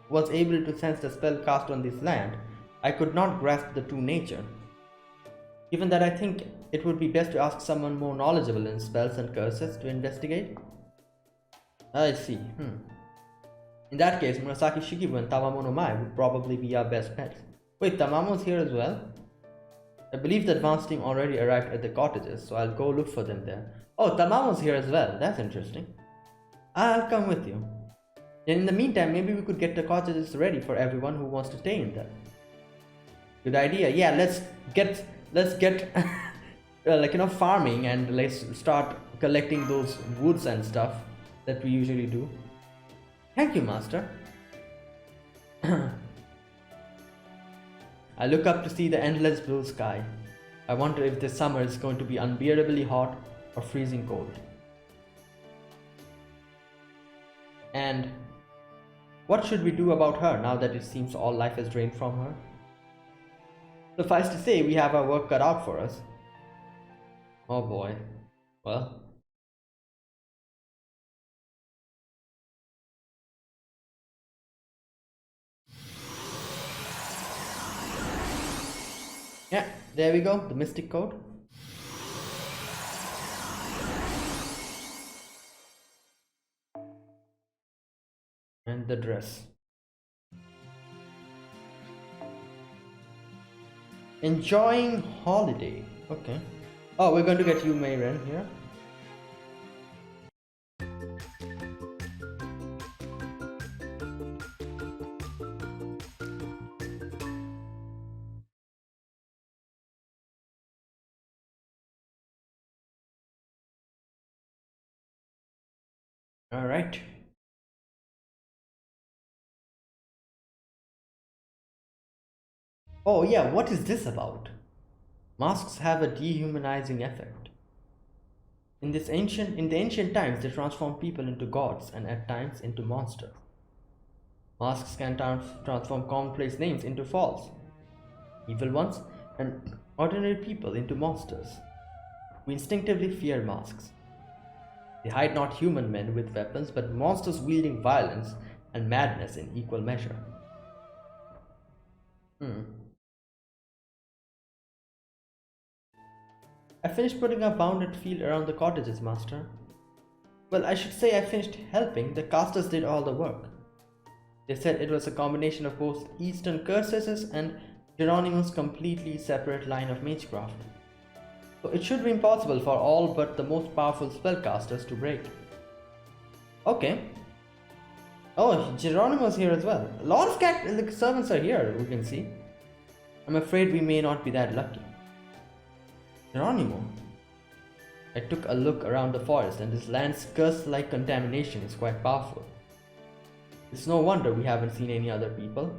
was able to sense the spell cast on this land, I could not grasp the true nature. Given that, I think it would be best to ask someone more knowledgeable in spells and curses to investigate. I see. In that case, Murasaki Shikibu and Tamamono Mai would probably be our best bets. Wait, Tamamo's here as well? I believe the advance team already arrived at the cottages, so I'll go look for them there. Oh, Tamamo's here as well. That's interesting. I'll come with you. And in the meantime, maybe we could get the cottages ready for everyone who wants to stay in them. Good idea. Yeah, let's get farming, and let's start collecting those woods and stuff that we usually do. Thank you, master. I look up to see the endless blue sky. I wonder if this summer is going to be unbearably hot or freezing cold. And what should we do about her now that it seems all life is drained from her? Suffice to say, we have our work cut out for us. Oh boy. Well. Yeah, there we go, the mystic code. And the dress. Enjoying holiday. Okay. Oh, we're going to get you Mayren here. All right. Oh yeah, what is this about? Masks have a dehumanizing effect. In the ancient times, they transformed people into gods and at times into monsters. Masks can transform commonplace names into false, evil ones, and ordinary people into monsters. We instinctively fear masks. They hide not human men with weapons, but monsters wielding violence and madness in equal measure. I finished putting a bounded field around the cottages, master. Well, I should say I finished helping. The casters did all the work. They said it was a combination of both Eastern curses and Geronimo's completely separate line of magecraft. So it should be impossible for all but the most powerful spellcasters to break. Okay. Oh, Geronimo's here as well. A lot of servants are here, we can see. I'm afraid we may not be that lucky. Geronimo. I took a look around the forest, and this land's curse-like contamination is quite powerful. It's no wonder we haven't seen any other people.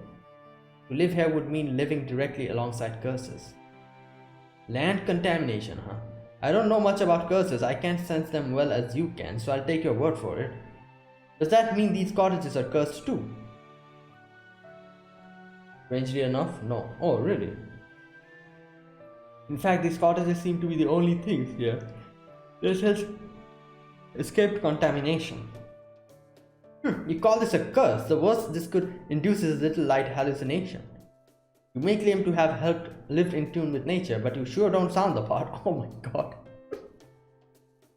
To live here would mean living directly alongside curses. Land contamination, huh? I don't know much about curses. I can't sense them well as you can, so I'll take your word for it. Does that mean these cottages are cursed too? Strangely enough, no. Oh, really? In fact, these cottages seem to be the only things here that has escaped contamination. You call this a curse? The worst this could induce is a little light hallucination. You may claim to have lived in tune with nature, but you sure don't sound the part. Oh my god.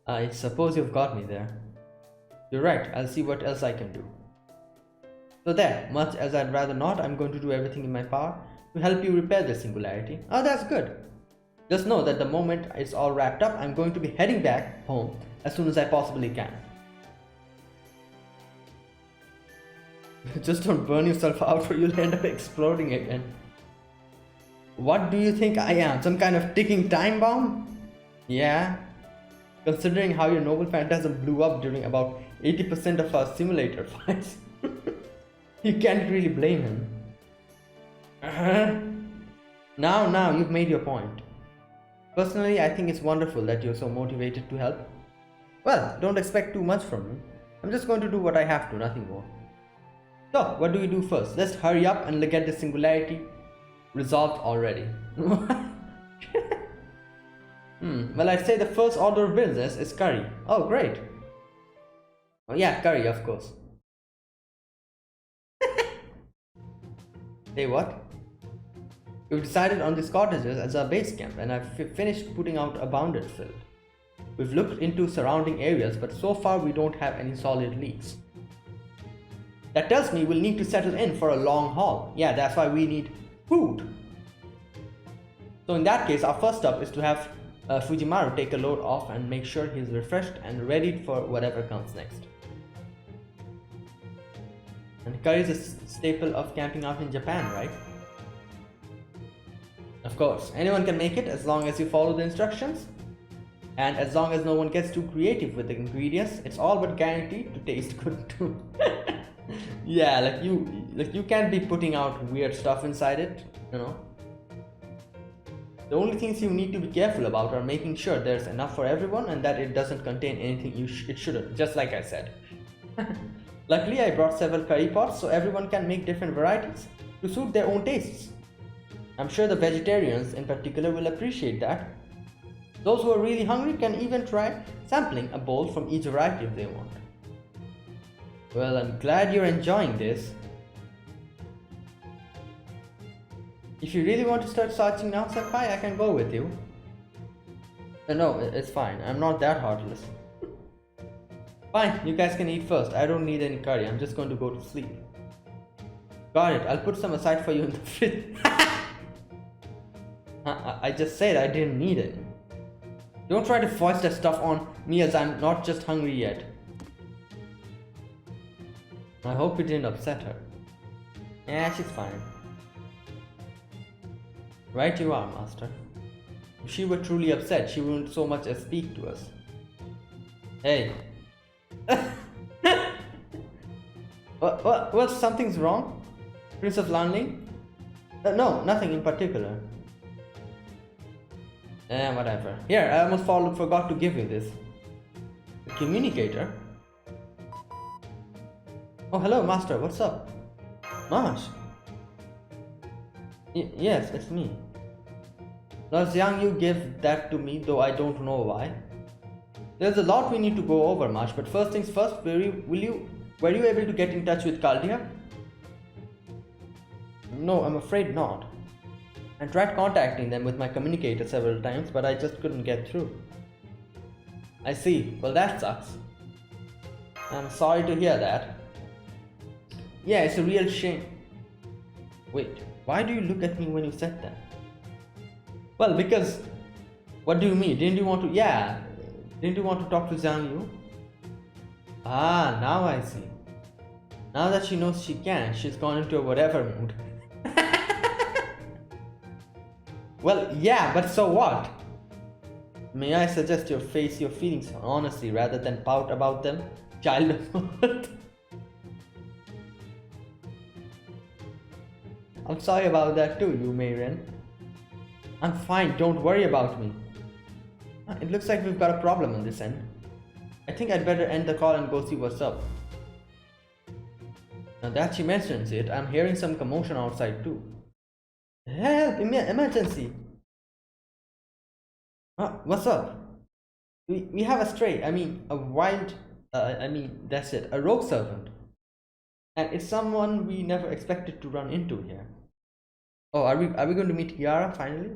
I suppose you've got me there. You're right, I'll see what else I can do. So there, much as I'd rather not, I'm going to do everything in my power to help you repair this singularity. Oh, that's good. Just know that the moment it's all wrapped up, I'm going to be heading back home as soon as I possibly can. Just don't burn yourself out or you'll end up exploding again. What do you think I am? Some kind of ticking time bomb? Yeah. Considering how your noble phantasm blew up during about 80% of our simulator fights. You can't really blame him. Now, you've made your point. Personally, I think it's wonderful that you're so motivated to help. Well, don't expect too much from me. I'm just going to do what I have to, nothing more. So, what do we do first? Let's hurry up and get the singularity resolved already. Well, I'd say the first order of business is curry. Oh, great. Oh yeah, curry, of course. Hey, what? We've decided on these cottages as our base camp, and I've finished putting out a bounded field. We've looked into surrounding areas, but so far we don't have any solid leads. That tells me we'll need to settle in for a long haul. Yeah, that's why we need food. So in that case, our first step is to have Fujimaru take a load off and make sure he's refreshed and ready for whatever comes next. And curry is a staple of camping out in Japan, right? Of course, anyone can make it as long as you follow the instructions. And as long as no one gets too creative with the ingredients, it's all but guaranteed to taste good too. Yeah, like you can't be putting out weird stuff inside it, you know. The only things you need to be careful about are making sure there's enough for everyone and that it doesn't contain anything it shouldn't, just like I said. Luckily, I brought several curry pots so everyone can make different varieties to suit their own tastes. I'm sure the vegetarians in particular will appreciate that. Those who are really hungry can even try sampling a bowl from each variety if they want. Well, I'm glad you're enjoying this. If you really want to start searching now, Senpai, I can go with you. No, it's fine. I'm not that heartless. Fine, you guys can eat first. I don't need any curry. I'm just going to go to sleep. Got it. I'll put some aside for you in the fridge. I just said I didn't need it. Don't try to force that stuff on me as I'm not just hungry yet. I hope you didn't upset her. Yeah, she's fine. Right you are, Master. If she were truly upset, she wouldn't so much as speak to us. Hey. What? Something's wrong? Prince of Landing? No, nothing in particular. Whatever. Here, I almost forgot to give you this. The communicator? Oh, hello, Master. What's up? Marsh. Yes, it's me. Lord Xiangyu gave that to me, though I don't know why. There's a lot we need to go over, Marsh, but first things first, were you able to get in touch with Caldia? No, I'm afraid not. I tried contacting them with my communicator several times, but I just couldn't get through. I see. Well, that sucks. I'm sorry to hear that. Yeah, it's a real shame. Wait, why do you look at me when you said that? Well, because... What do you mean? Didn't you want to... Yeah. Didn't you want to talk to Zhang Yu? Ah, now I see. Now that she knows she can, she's gone into a whatever mood. Well, yeah, but so what? May I suggest you face your feelings honestly rather than pout about them, child of earth? I'm sorry about that too, you Mayren. I'm fine, don't worry about me. It looks like we've got a problem on this end. I think I'd better end the call and go see what's up. Now that she mentions it, I'm hearing some commotion outside too. Help! Emergency! What's up? We have a stray, a wild, that's it, a rogue servant. And it's someone we never expected to run into here. Oh, are we going to meet Kiara finally?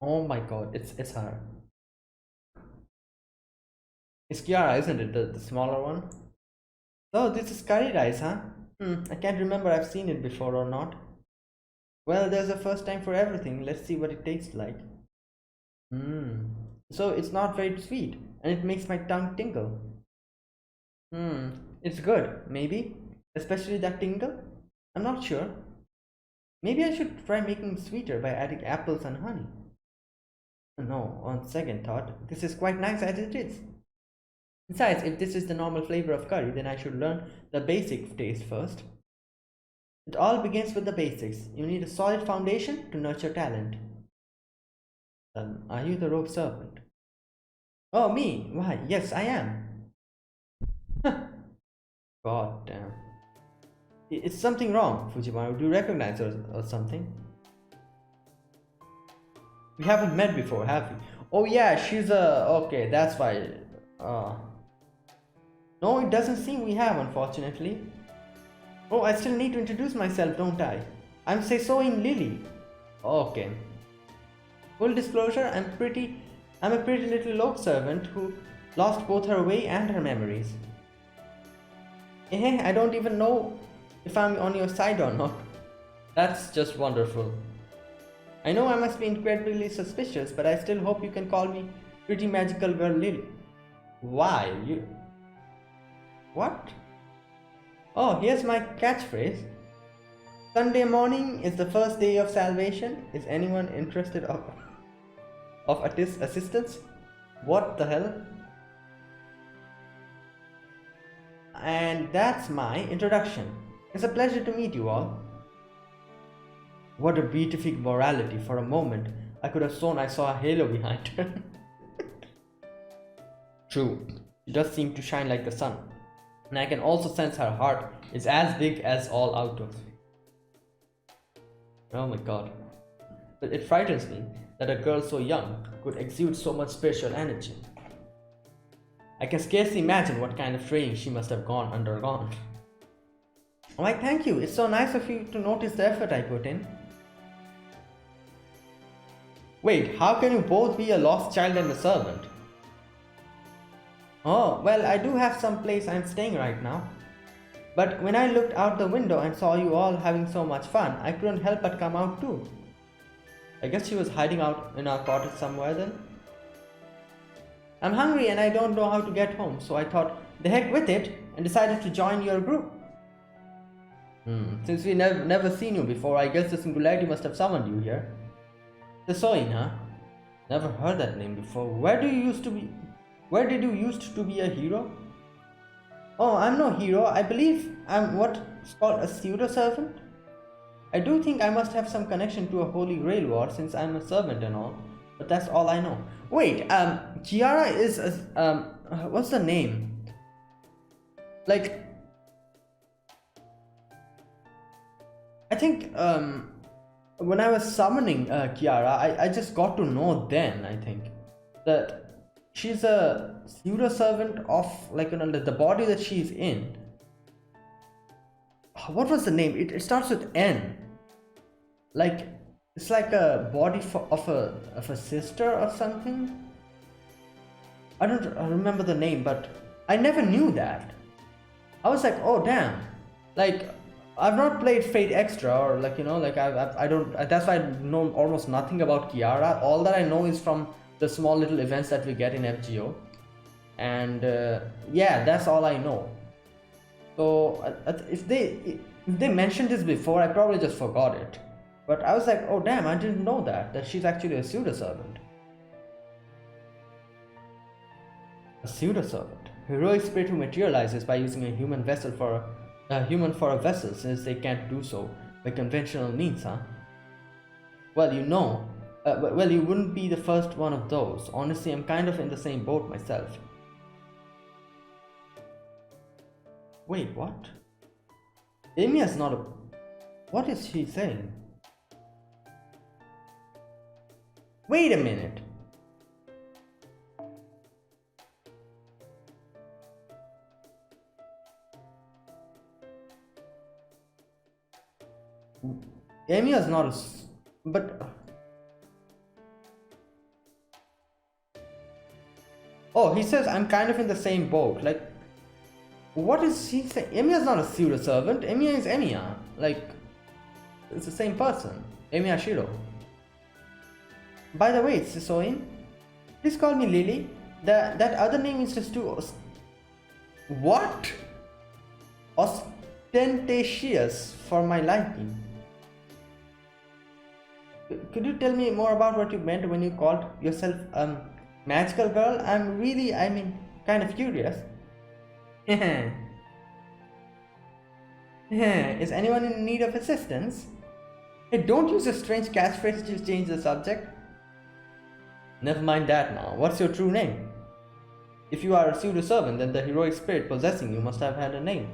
Oh my god, it's her. It's Kiara, isn't it? The smaller one? Oh, this is curry rice, huh? I can't remember I've seen it before or not. Well, there's a first time for everything. Let's see what it tastes like. So it's not very sweet, and it makes my tongue tingle. It's good, maybe. Especially that tingle? I'm not sure. Maybe I should try making it sweeter by adding apples and honey. No, on second thought, this is quite nice as it is. Besides, if this is the normal flavor of curry, then I should learn the basic taste first. It all begins with the basics. You need a solid foundation to nurture talent. Are you the rogue serpent? Oh, me? Why, yes, I am. God damn. Is something wrong, Fujimaru? Do you recognize her or something? We haven't met before, have we? Oh yeah, she's a... Okay, that's why... No, it doesn't seem we have, unfortunately. Oh, I still need to introduce myself, don't I? I'm Seisoin Lily. Okay. Full disclosure, I'm a pretty little rogue servant who lost both her way and her memories. I don't even know if I'm on your side or not. That's just wonderful. I know I must be incredibly suspicious, but I still hope you can call me Pretty Magical Girl Lily. Why? You... What? Oh, here's my catchphrase. Sunday morning is the first day of salvation. Is anyone interested of assistance? What the hell? And that's my introduction. It's a pleasure to meet you all. What a beatific morality. For a moment, I could have sworn I saw a halo behind her. True, she does seem to shine like the sun. And I can also sense her heart is as big as all outdoors. Oh my god. But it frightens me that a girl so young could exude so much spiritual energy. I can scarcely imagine what kind of training she must have undergone. Why, thank you. It's so nice of you to notice the effort I put in. Wait, how can you both be a lost child and a servant? Oh, well, I do have some place I'm staying right now. But when I looked out the window and saw you all having so much fun, I couldn't help but come out too. I guess she was hiding out in our cottage somewhere then. I'm hungry and I don't know how to get home, so I thought, the heck with it, and decided to join your group. Since we never seen you before, I guess the singularity must have summoned you here. The Soin, huh? Never heard that name before. Where did you used to be a hero? Oh, I'm no hero. I believe I'm what's called a pseudo-servant. I do think I must have some connection to a holy grail war since I'm a servant and all. But that's all I know. Wait, Kiara is what's the name? Like, I think when I was summoning Kiara, I just got to know then, I think, that she's a pseudo servant of, like, you know, the body that she's in. What was the name? It starts with N. Like, it's like a body of a sister or something. I don't remember the name, but I never knew that. I was like, oh damn, like I've not played Fate Extra, or like, you know, like I don't. That's why I know almost nothing about Kiara. All that I know is from the small little events that we get in FGO, and yeah, that's all I know. So if they mentioned this before, I probably just forgot it. But I was like, oh damn, I didn't know that she's actually a pseudo-servant. A pseudo-servant. Heroic spirit who materializes by using a human for a vessel, since they can't do so by conventional means, huh? Well, you know, well, you wouldn't be the first one of those. Honestly, I'm kind of in the same boat myself. Wait, what? Amy's not a... What is she saying? Wait a minute. Amy is not a... But... Oh, he says I'm kind of in the same boat. Like, what is he saying? Emiya is not a pseudo-servant. Emiya is Emiya. Like, it's the same person. Emiya Shiro. By the way, Sisoin, please call me Lily. That other name is just too... What? Ostentatious for my liking. Could you tell me more about what you meant when you called yourself magical girl? I'm really, kind of curious. Is anyone in need of assistance? Hey, don't use a strange catchphrase to change the subject. Never mind that now. What's your true name? If you are a pseudo-servant, then the heroic spirit possessing you must have had a name.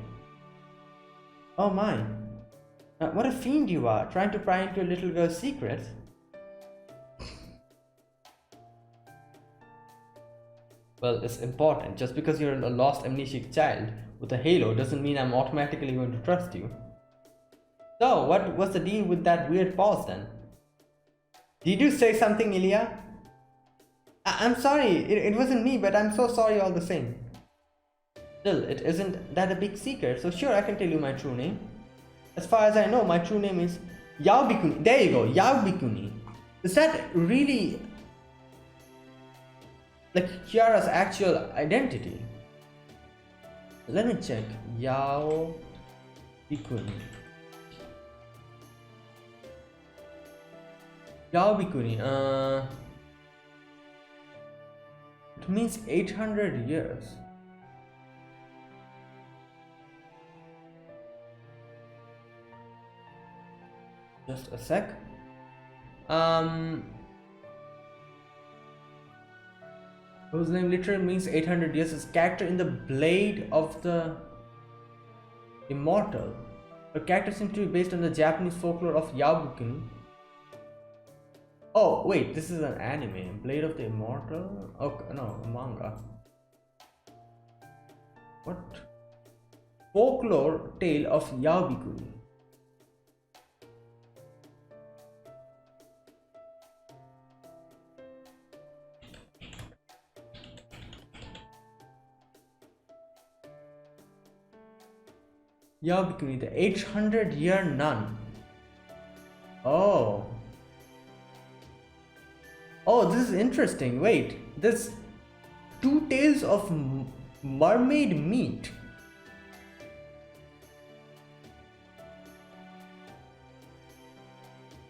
Oh my. What a fiend you are, trying to pry into a little girl's secrets. Well, it's important. Just because you're a lost amnesic child with a halo doesn't mean I'm automatically going to trust you. So, what was the deal with that weird pause then? Did you say something, Ilya? I'm sorry, it wasn't me, but I'm so sorry all the same. Still, it isn't that a big secret, so sure, I can tell you my true name. As far as I know, my true name is Yaobikuni. There you go, Yaobikuni. Is that really like Kiara's actual identity? Let me check. Bikuni. Yao Bikuni. It means 800 years. Just a sec. Whose name literally means 800 years, is character in the Blade of the Immortal. The character seems to be based on the Japanese folklore of Yabukuni. Oh wait, this is an anime. Blade of the Immortal? Okay, no, manga. What? Folklore tale of Yabukuni. Yabukuni, the 800-year nun. Oh. Oh, this is interesting. Wait, this two tales of mermaid meat.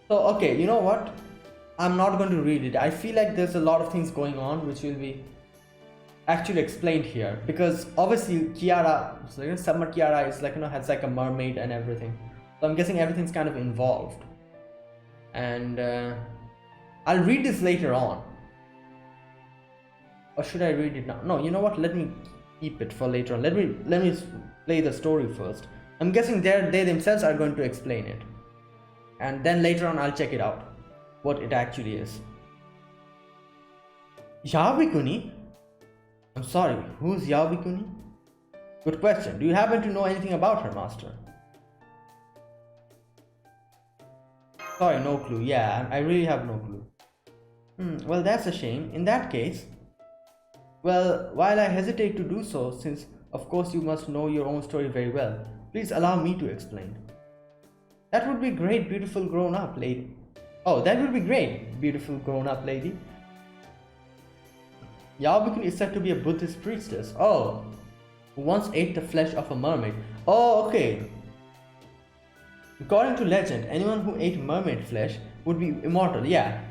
So, okay, you know what? I'm not going to read it. I feel like there's a lot of things going on which will be actually explained here, because obviously Kiara, so Summer Kiara is like, has like a mermaid and everything. So I'm guessing everything's kind of involved. And I'll read this later on. Or should I read it now? No, you know what? Let me keep it for later on. Let me play the story first. I'm guessing they themselves are going to explain it. And then later on I'll check it out, what it actually is. Yabikuni? I'm sorry, who's Yabikuni? Good question. Do you happen to know anything about her, master? Sorry, no clue. Yeah, I really have no clue. Well, that's a shame. In that case, well, while I hesitate to do so, since of course you must know your own story very well, please allow me to explain. That would be great, beautiful grown-up lady. Oh, that would be great, beautiful grown-up lady. Yabukuni is said to be a Buddhist priestess. Oh, who once ate the flesh of a mermaid. Oh, okay. According to legend, anyone who ate mermaid flesh would be immortal, yeah.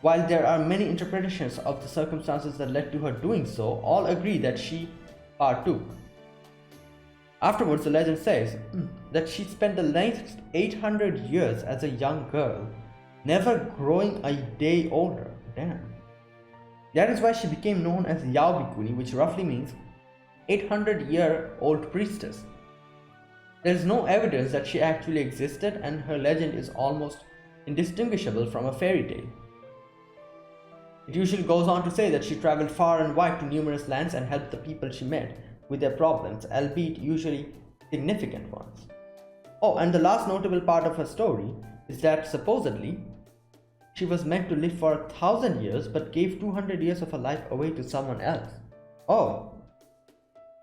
While there are many interpretations of the circumstances that led to her doing so, all agree that she partook. Afterwards, the legend says that she spent the next 800 years as a young girl, never growing a day older. Damn. That is why she became known as Yabikuni, which roughly means 800-year-old priestess. There is no evidence that she actually existed, and her legend is almost indistinguishable from a fairy tale. It usually goes on to say that she traveled far and wide to numerous lands and helped the people she met with their problems, albeit usually significant ones. Oh, and the last notable part of her story is that supposedly she was meant to live for 1,000 years but gave 200 years of her life away to someone else. Oh,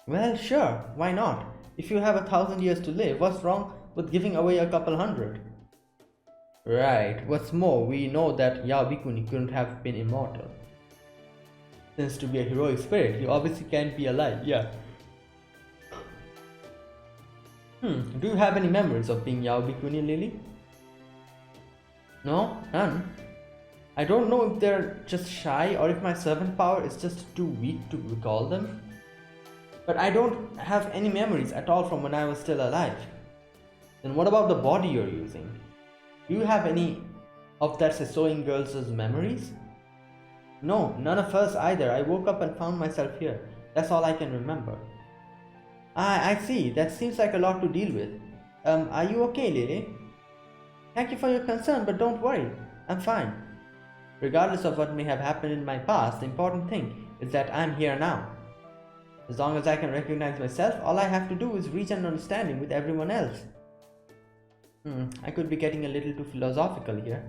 well, sure, why not? If you have 1,000 years to live, what's wrong with giving away a couple hundred? Right, what's more, we know that Yabikuni couldn't have been immortal. Since to be a heroic spirit, you obviously can't be alive, yeah. Do you have any memories of being Yabikuni, Lily? No? None? I don't know if they're just shy or if my servant power is just too weak to recall them. But I don't have any memories at all from when I was still alive. Then what about the body you're using? Do you have any of that sewing girl's memories? No, none of hers either. I woke up and found myself here. That's all I can remember. I see. That seems like a lot to deal with. Are you okay, Lily? Thank you for your concern, but don't worry. I'm fine. Regardless of what may have happened in my past, the important thing is that I'm here now. As long as I can recognize myself, all I have to do is reach an understanding with everyone else. I could be getting a little too philosophical here.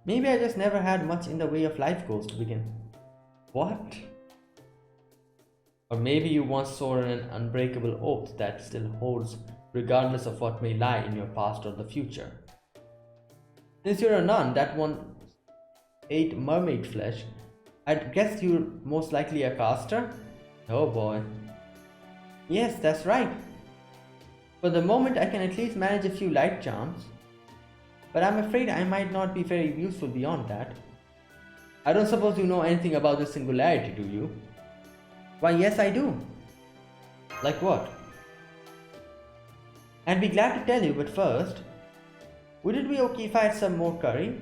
Maybe I just never had much in the way of life goals to begin. What? Or maybe you once swore an unbreakable oath that still holds regardless of what may lie in your past or the future. Since you're a nun that once ate mermaid flesh, I'd guess you're most likely a caster? Oh boy. Yes, that's right. For the moment, I can at least manage a few light charms, but I'm afraid I might not be very useful beyond that. I don't suppose you know anything about the singularity, do you? Why, yes, I do. Like what? I'd be glad to tell you, but first, would it be okay if I had some more curry?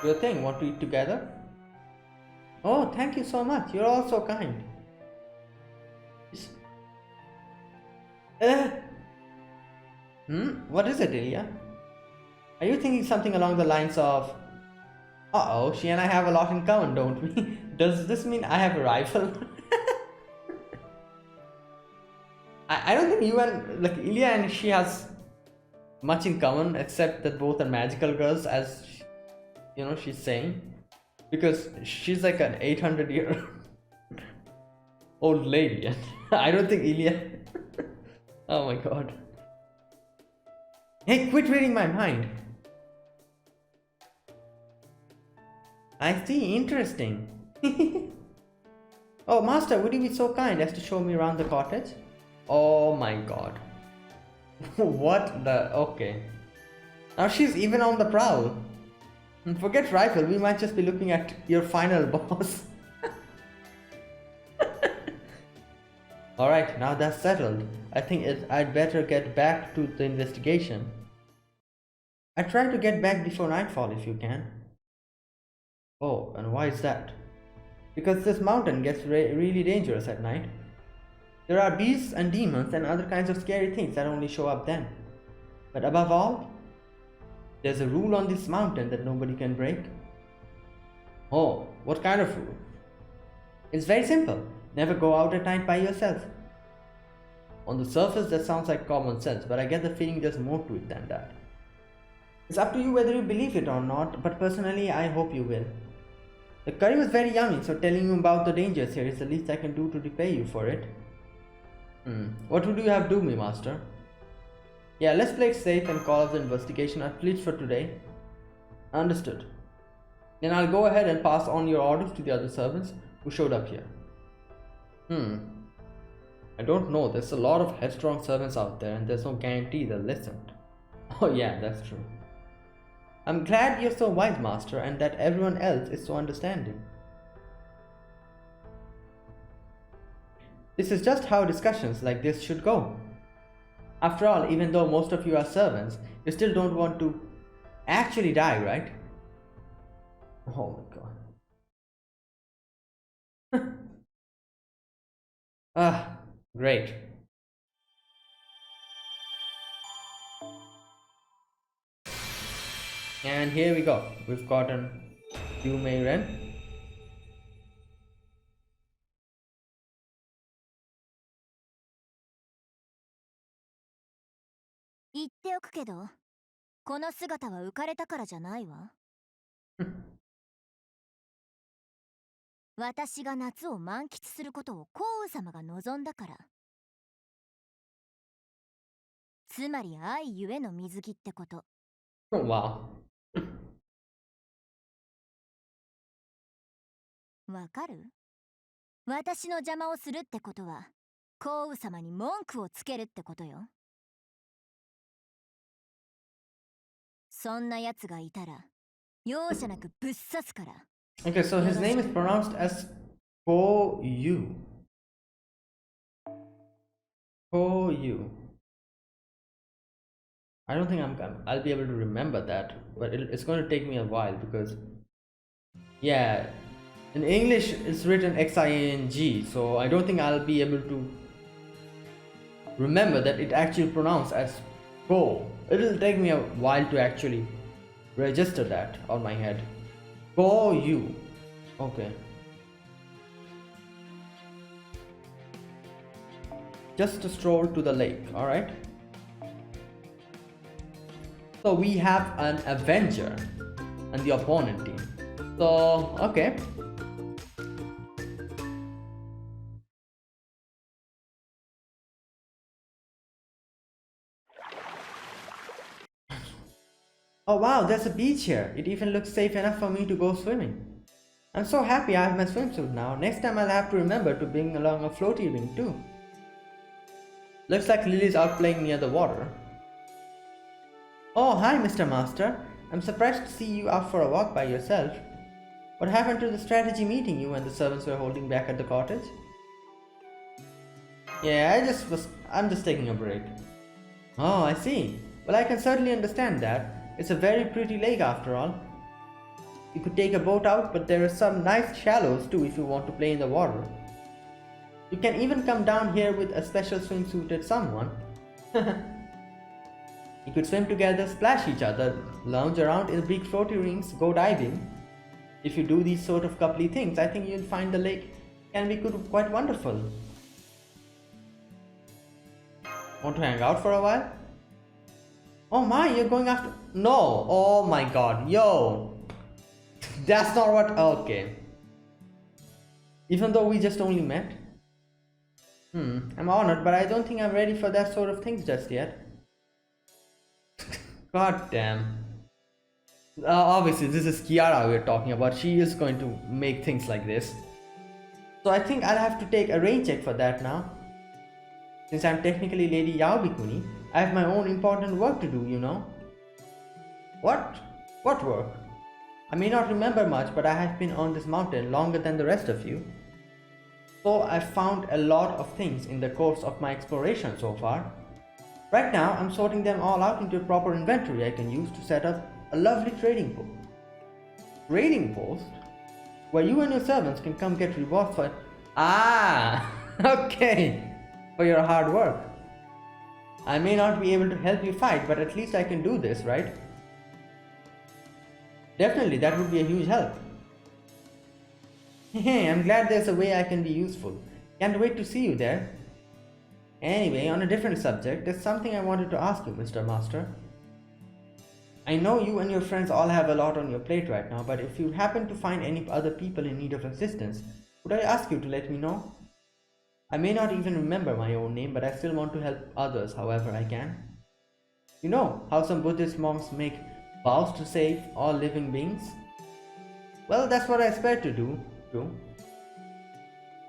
Sure thing, want to eat together? Oh, thank you so much, you're all so kind. Yes. Uh, What is it, Ilya? Are you thinking something along the lines of, uh-oh, she and I have a lot in common, don't we? Does this mean I have a rifle? I don't think you and, like, Ilya and she has much in common except that both are magical girls, as she's saying, because she's like an 800-year old lady, and I don't think Ilya. Oh my god. Hey, quit reading my mind. I see, interesting. Oh, master, would you be so kind as to show me around the cottage? Oh my god. What the? Okay. Now she's even on the prowl. Forget rifle, we might just be looking at your final boss. Alright, now that's settled. I think I'd better get back to the investigation. I try to get back before nightfall if you can. Oh, and why is that? Because this mountain gets really dangerous at night. There are beasts and demons and other kinds of scary things that only show up then. But above all, there's a rule on this mountain that nobody can break. Oh, what kind of rule? It's very simple. Never go out at night by yourself. On the surface, that sounds like common sense, but I get the feeling there's more to it than that. It's up to you whether you believe it or not, but personally, I hope you will. The curry was very yummy, so telling you about the dangers here is the least I can do to repay you for it. What would you have do me, master? Yeah, let's play it safe and call off the investigation at least for today. Understood. Then I'll go ahead and pass on your orders to the other servants who showed up here. I don't know, there's a lot of headstrong servants out there and there's no guarantee they'll listen. Oh yeah, that's true. I'm glad you're so wise, master, and that everyone else is so understanding. This is just how discussions like this should go. After all, even though most of you are servants, you still don't want to actually die, right? Oh my god. Ah, great. And here we go. We've gotten Yu Mei Ren. 言っておくけど、この姿は浮かれたからじゃないわ。私が夏を満喫することを皇后様が望んだから。つまり愛ゆえの水着ってこと。Oh, wow. わかる？私の邪魔をするってことは、皇后様に文句をつけるってことよ。そんな奴がいたら、容赦なくぶっ刺すから。Okay, so his name is pronounced as Ko-yu. Ko-yu. I don't think I'll be able to remember that, but it's going to take me a while because, yeah, in English it's written Xing, so I don't think I'll be able to remember that it actually pronounced as Ko. It'll take me a while to actually register that on my head. Ko-yu. Okay. Just a stroll to the lake, alright? So we have an Avenger and the opponent team. So, okay. Oh wow, there's a beach here. It even looks safe enough for me to go swimming. I'm so happy I have my swimsuit now. Next time I'll have to remember to bring along a floaty ring too. Looks like Lily's out playing near the water. Oh, hi Mr. Master. I'm surprised to see you out for a walk by yourself. What happened to the strategy meeting you and the servants were holding back at the cottage? Yeah, I'm just taking a break. Oh, I see. Well, I can certainly understand that. It's a very pretty lake after all. You could take a boat out, but there are some nice shallows too if you want to play in the water. You can even come down here with a special swimsuited someone. You could swim together, splash each other, lounge around in the big floaty rings, go diving. If you do these sort of coupley things, I think you'll find the lake can be quite wonderful. Want to hang out for a while? Oh my, you're going after... No! Oh my god, yo! That's not what... Okay. Even though we just only met? I'm honored, but I don't think I'm ready for that sort of things just yet. God damn. Obviously, this is Kiara we're talking about. She is going to make things like this. So I think I'll have to take a rain check for that now. Since I'm technically Lady Yao Bikuni, I have my own important work to do, you know. What? What work? I may not remember much, but I have been on this mountain longer than the rest of you. So I've found a lot of things in the course of my exploration so far. Right now, I'm sorting them all out into a proper inventory I can use to set up a lovely trading post. Trading post? Where you and your servants can come get rewards for... Ah! Okay! For your hard work. I may not be able to help you fight, but at least I can do this, right? Definitely, that would be a huge help. Hey, I'm glad there's a way I can be useful. Can't wait to see you there. Anyway, on a different subject, there's something I wanted to ask you, Mr. Master. I know you and your friends all have a lot on your plate right now, but if you happen to find any other people in need of assistance, would I ask you to let me know? I may not even remember my own name, but I still want to help others however I can. You know how some Buddhist monks make vows to save all living beings? Well, that's what I aspire to do, too.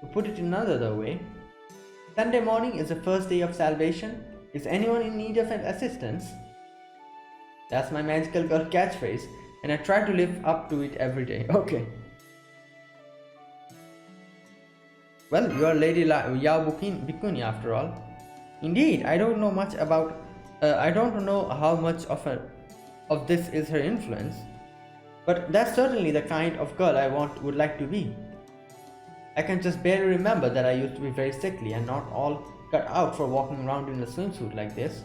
To put it in another way, Sunday morning is the first day of salvation. Is anyone in need of assistance? That's my magical girl catchphrase, and I try to live up to it every day. Okay. Well, you are Lady Yao Bikuni after all. Indeed, I don't know much about... I don't know how much of this is her influence, but that's certainly the kind of girl I would like to be. I can just barely remember that I used to be very sickly and not all cut out for walking around in a swimsuit like this.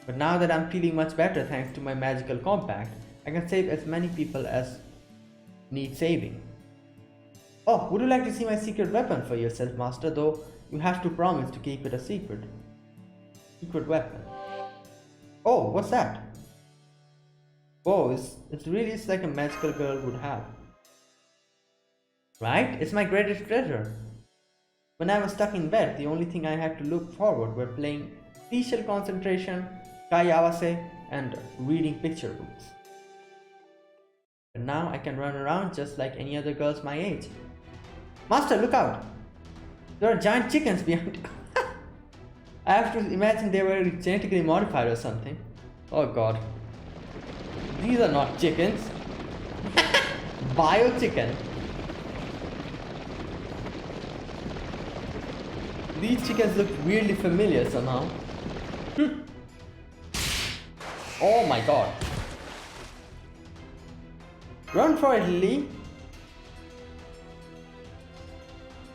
But now that I'm feeling much better thanks to my magical compact, I can save as many people as need saving. Oh, would you like to see my secret weapon for yourself, Master? Though you have to promise to keep it a secret. Secret weapon. Oh, what's that? Oh, it's really like a magical girl would have. Right? It's my greatest treasure. When I was stuck in bed, the only thing I had to look forward were playing Special Concentration, Kai Awase, and reading picture books. But now I can run around just like any other girls my age. Master, look out! There are giant chickens behind. I have to imagine they were genetically modified or something. Oh god. These are not chickens. Bio chicken. These chickens look weirdly familiar somehow. Oh my god. Run for it, Lily.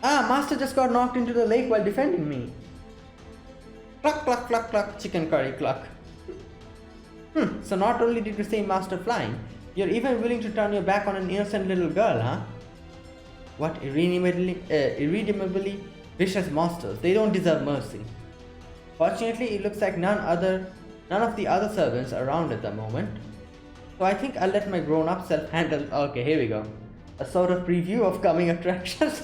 Ah, Master just got knocked into the lake while defending me. Cluck, cluck, cluck, cluck, chicken curry cluck. So not only did you save Master flying, you're even willing to turn your back on an innocent little girl, huh? What irredeemably vicious monsters. They don't deserve mercy. Fortunately, it looks like none of the other servants are around at the moment. So I think I'll let my grown-up self handle... Okay, here we go. A sort of preview of coming attractions.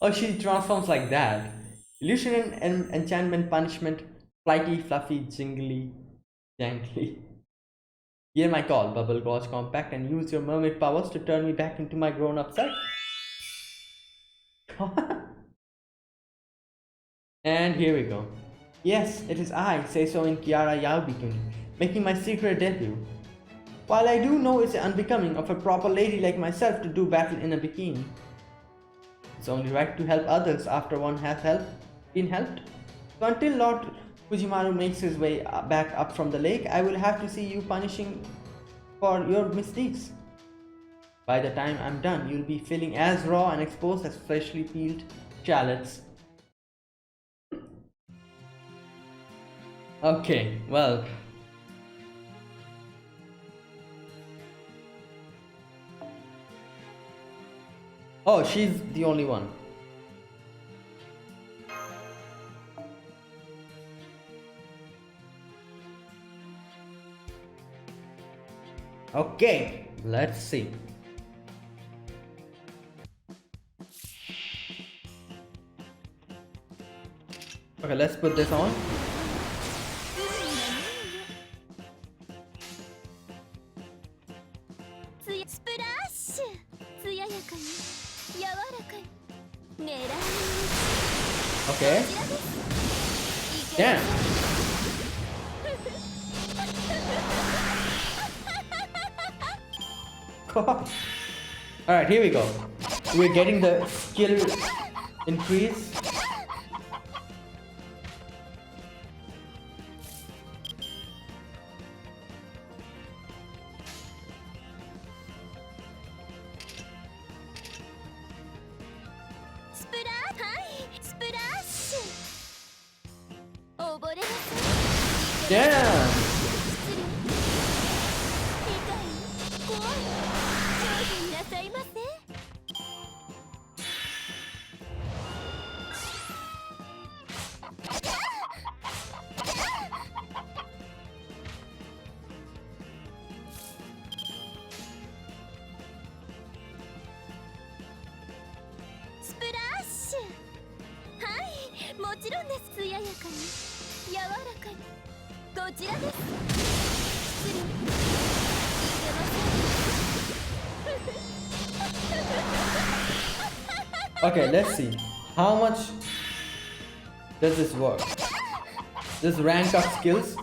Oh, she transforms like that. Illusion and enchantment, punishment, flighty, fluffy, jingly, jangly. Hear my call, Bubble Gorge Compact, and use your mermaid powers to turn me back into my grown-up self. And here we go. Yes, it is I, say so in Kiara Yaubikuni, making my secret debut. While I do know it's unbecoming of a proper lady like myself to do battle in a bikini, it's only right to help others after one has been helped. So until Lord Fujimaru makes his way back up from the lake, I will have to see you punishing for your misdeeds. By the time I'm done, you'll be feeling as raw and exposed as freshly peeled shallots. Okay, well. Oh, she's the only one. Okay, let's see. Okay, let's put this on. Okay. Damn. Alright, here we go. We're getting the skill increase. Damn. Okay, let's see. How much does this work? This rank up skills.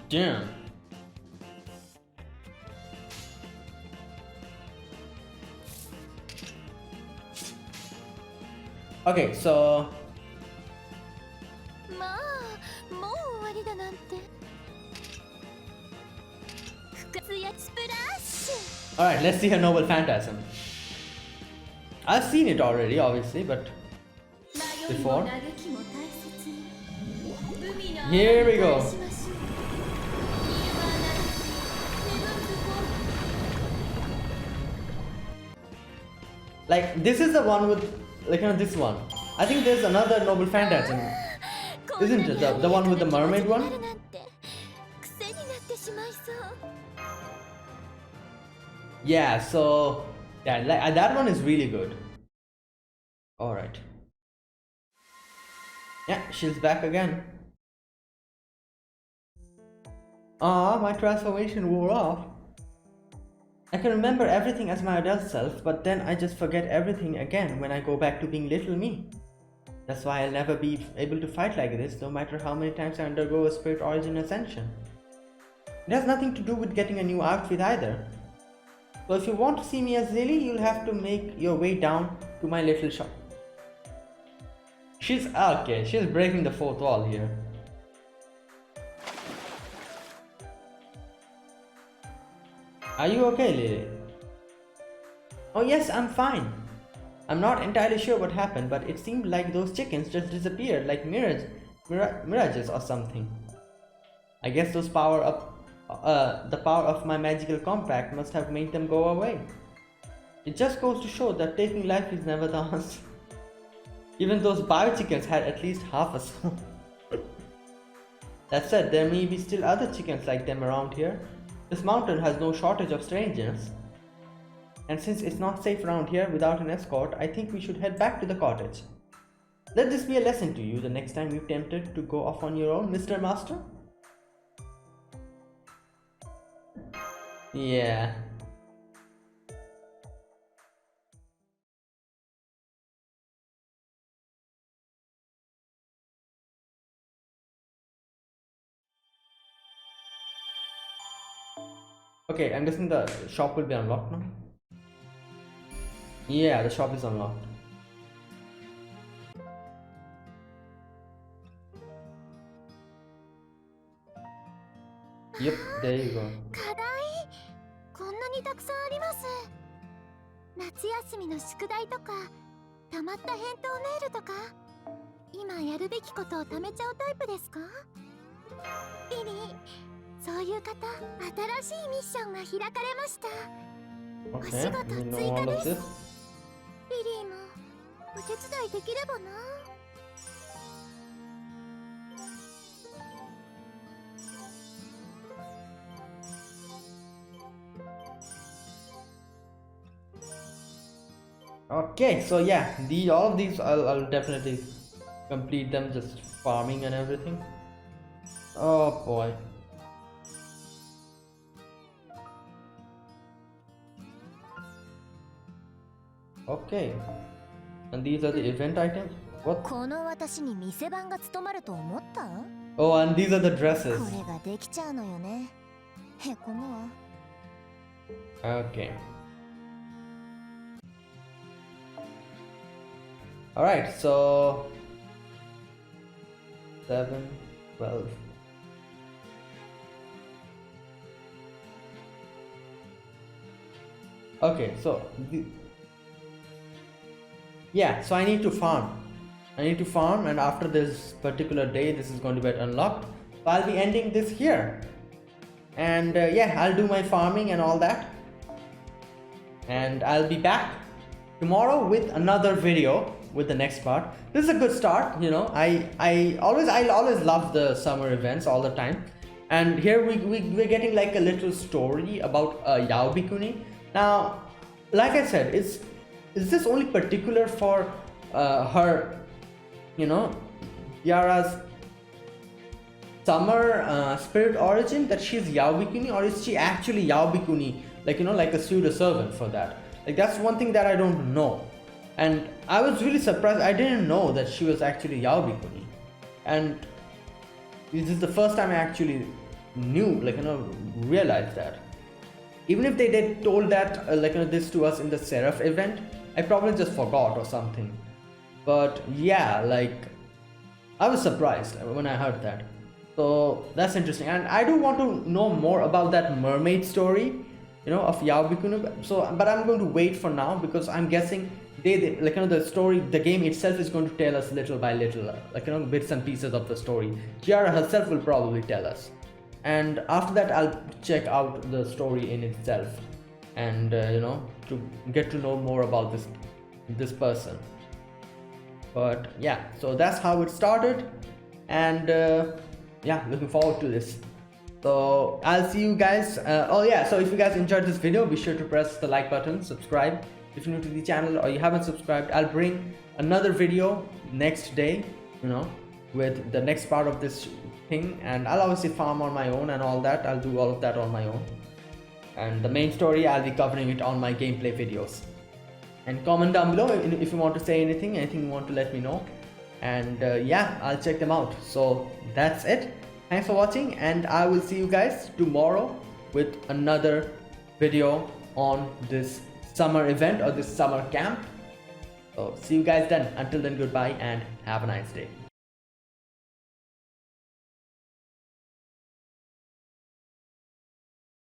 Damn. Okay, so alright, let's see her noble phantasm. I've seen it already, obviously, but before. Here we go. Like, this is the one with, like, you know, this one. I think there's another noble phantasm, isn't it? The one with the mermaid one? Yeah, so yeah, that one is really good. Alright. Yeah, she's back again. Ah, my transformation wore off. I can remember everything as my adult self, but then I just forget everything again when I go back to being little me. That's why I'll never be able to fight like this, no matter how many times I undergo a spirit origin ascension. It has nothing to do with getting a new outfit either. So if you want to see me as Lily, you'll have to make your way down to my little shop. She's okay, she's breaking the fourth wall here. Are you okay, Lily? Oh yes, I'm fine. I'm not entirely sure what happened, but it seemed like those chickens just disappeared like mirages or something. I guess the power of my magical compact must have made them go away. It just goes to show that taking life is never the answer. Even those bio chickens had at least half a soul. That said, there may be still other chickens like them around here. This mountain has no shortage of strangers. And since it's not safe around here without an escort, I think we should head back to the cottage. Let this be a lesson to you the next time you're tempted to go off on your own, Mr. Master. Yeah. Okay, I'm guessing the shop will be unlocked now. Yeah, the shop is unlocked. Yep, there you go. 課題こんなにたくさんあります。夏休みの宿題とかたまった返答メールとか今やるべきことを貯めちゃうタイプですか？リリー、そういう方、新しいミッションが開かれました。お仕 Okay, 事 we know 追加 all で of す。リ this. リーもお手伝いできればな。Okay, so yeah, all of these I'll definitely complete them, just farming and everything. Oh boy. Okay, and these are the event items. What? この私に店番が務まると思った？ Oh, and these are the dresses. これができちゃうのよね。へこむわ。 Okay. Alright, so 7, 12. Okay, so yeah, so I need to farm. And after this particular day, this is going to get unlocked. So I'll be ending this here. And yeah, I'll do my farming and all that. And I'll be back tomorrow with another video with the next part. This is a good start, you know. I always love the summer events all the time. And here we're getting like a little story about Yao Bikuni. Now, like I said, is this only particular for her, you know, Yara's summer spirit origin, that she's Yao Bikuni, or is she actually Yao Bikuni, like, you know, like a pseudo servant for that? Like, that's one thing that I don't know. And I was really surprised. I didn't know that she was actually Yao Bikuni. And this is the first time I actually knew, like, you know, realized that. Even if they did told that, like, you know, this to us in the Seraph event, I probably just forgot or something. But yeah, like, I was surprised when I heard that. So that's interesting. And I do want to know more about that mermaid story, you know, of Yao Bikuni. So, but I'm going to wait for now, because I'm guessing they like, you know, the story, the game itself is going to tell us little by little, like, you know, bits and pieces of the story. Giara herself will probably tell us. And after that, I'll check out the story in itself, and you know, to get to know more about this person. But yeah, so that's how it started, and yeah, looking forward to this. So I'll see you guys. Oh yeah, so if you guys enjoyed this video, be sure to press the like button, subscribe if you're new to the channel or you haven't subscribed. I'll bring another video next day, you know, with the next part of this thing, and I'll obviously farm on my own and all that. I'll do all of that on my own, and the main story, I'll be covering it on my gameplay videos. And comment down below if you want to say anything you want to let me know, and yeah, I'll check them out. So that's it. Thanks for watching, and I will see you guys tomorrow with another video on this summer event or this summer camp. So see you guys then. Until then, goodbye and have a nice day.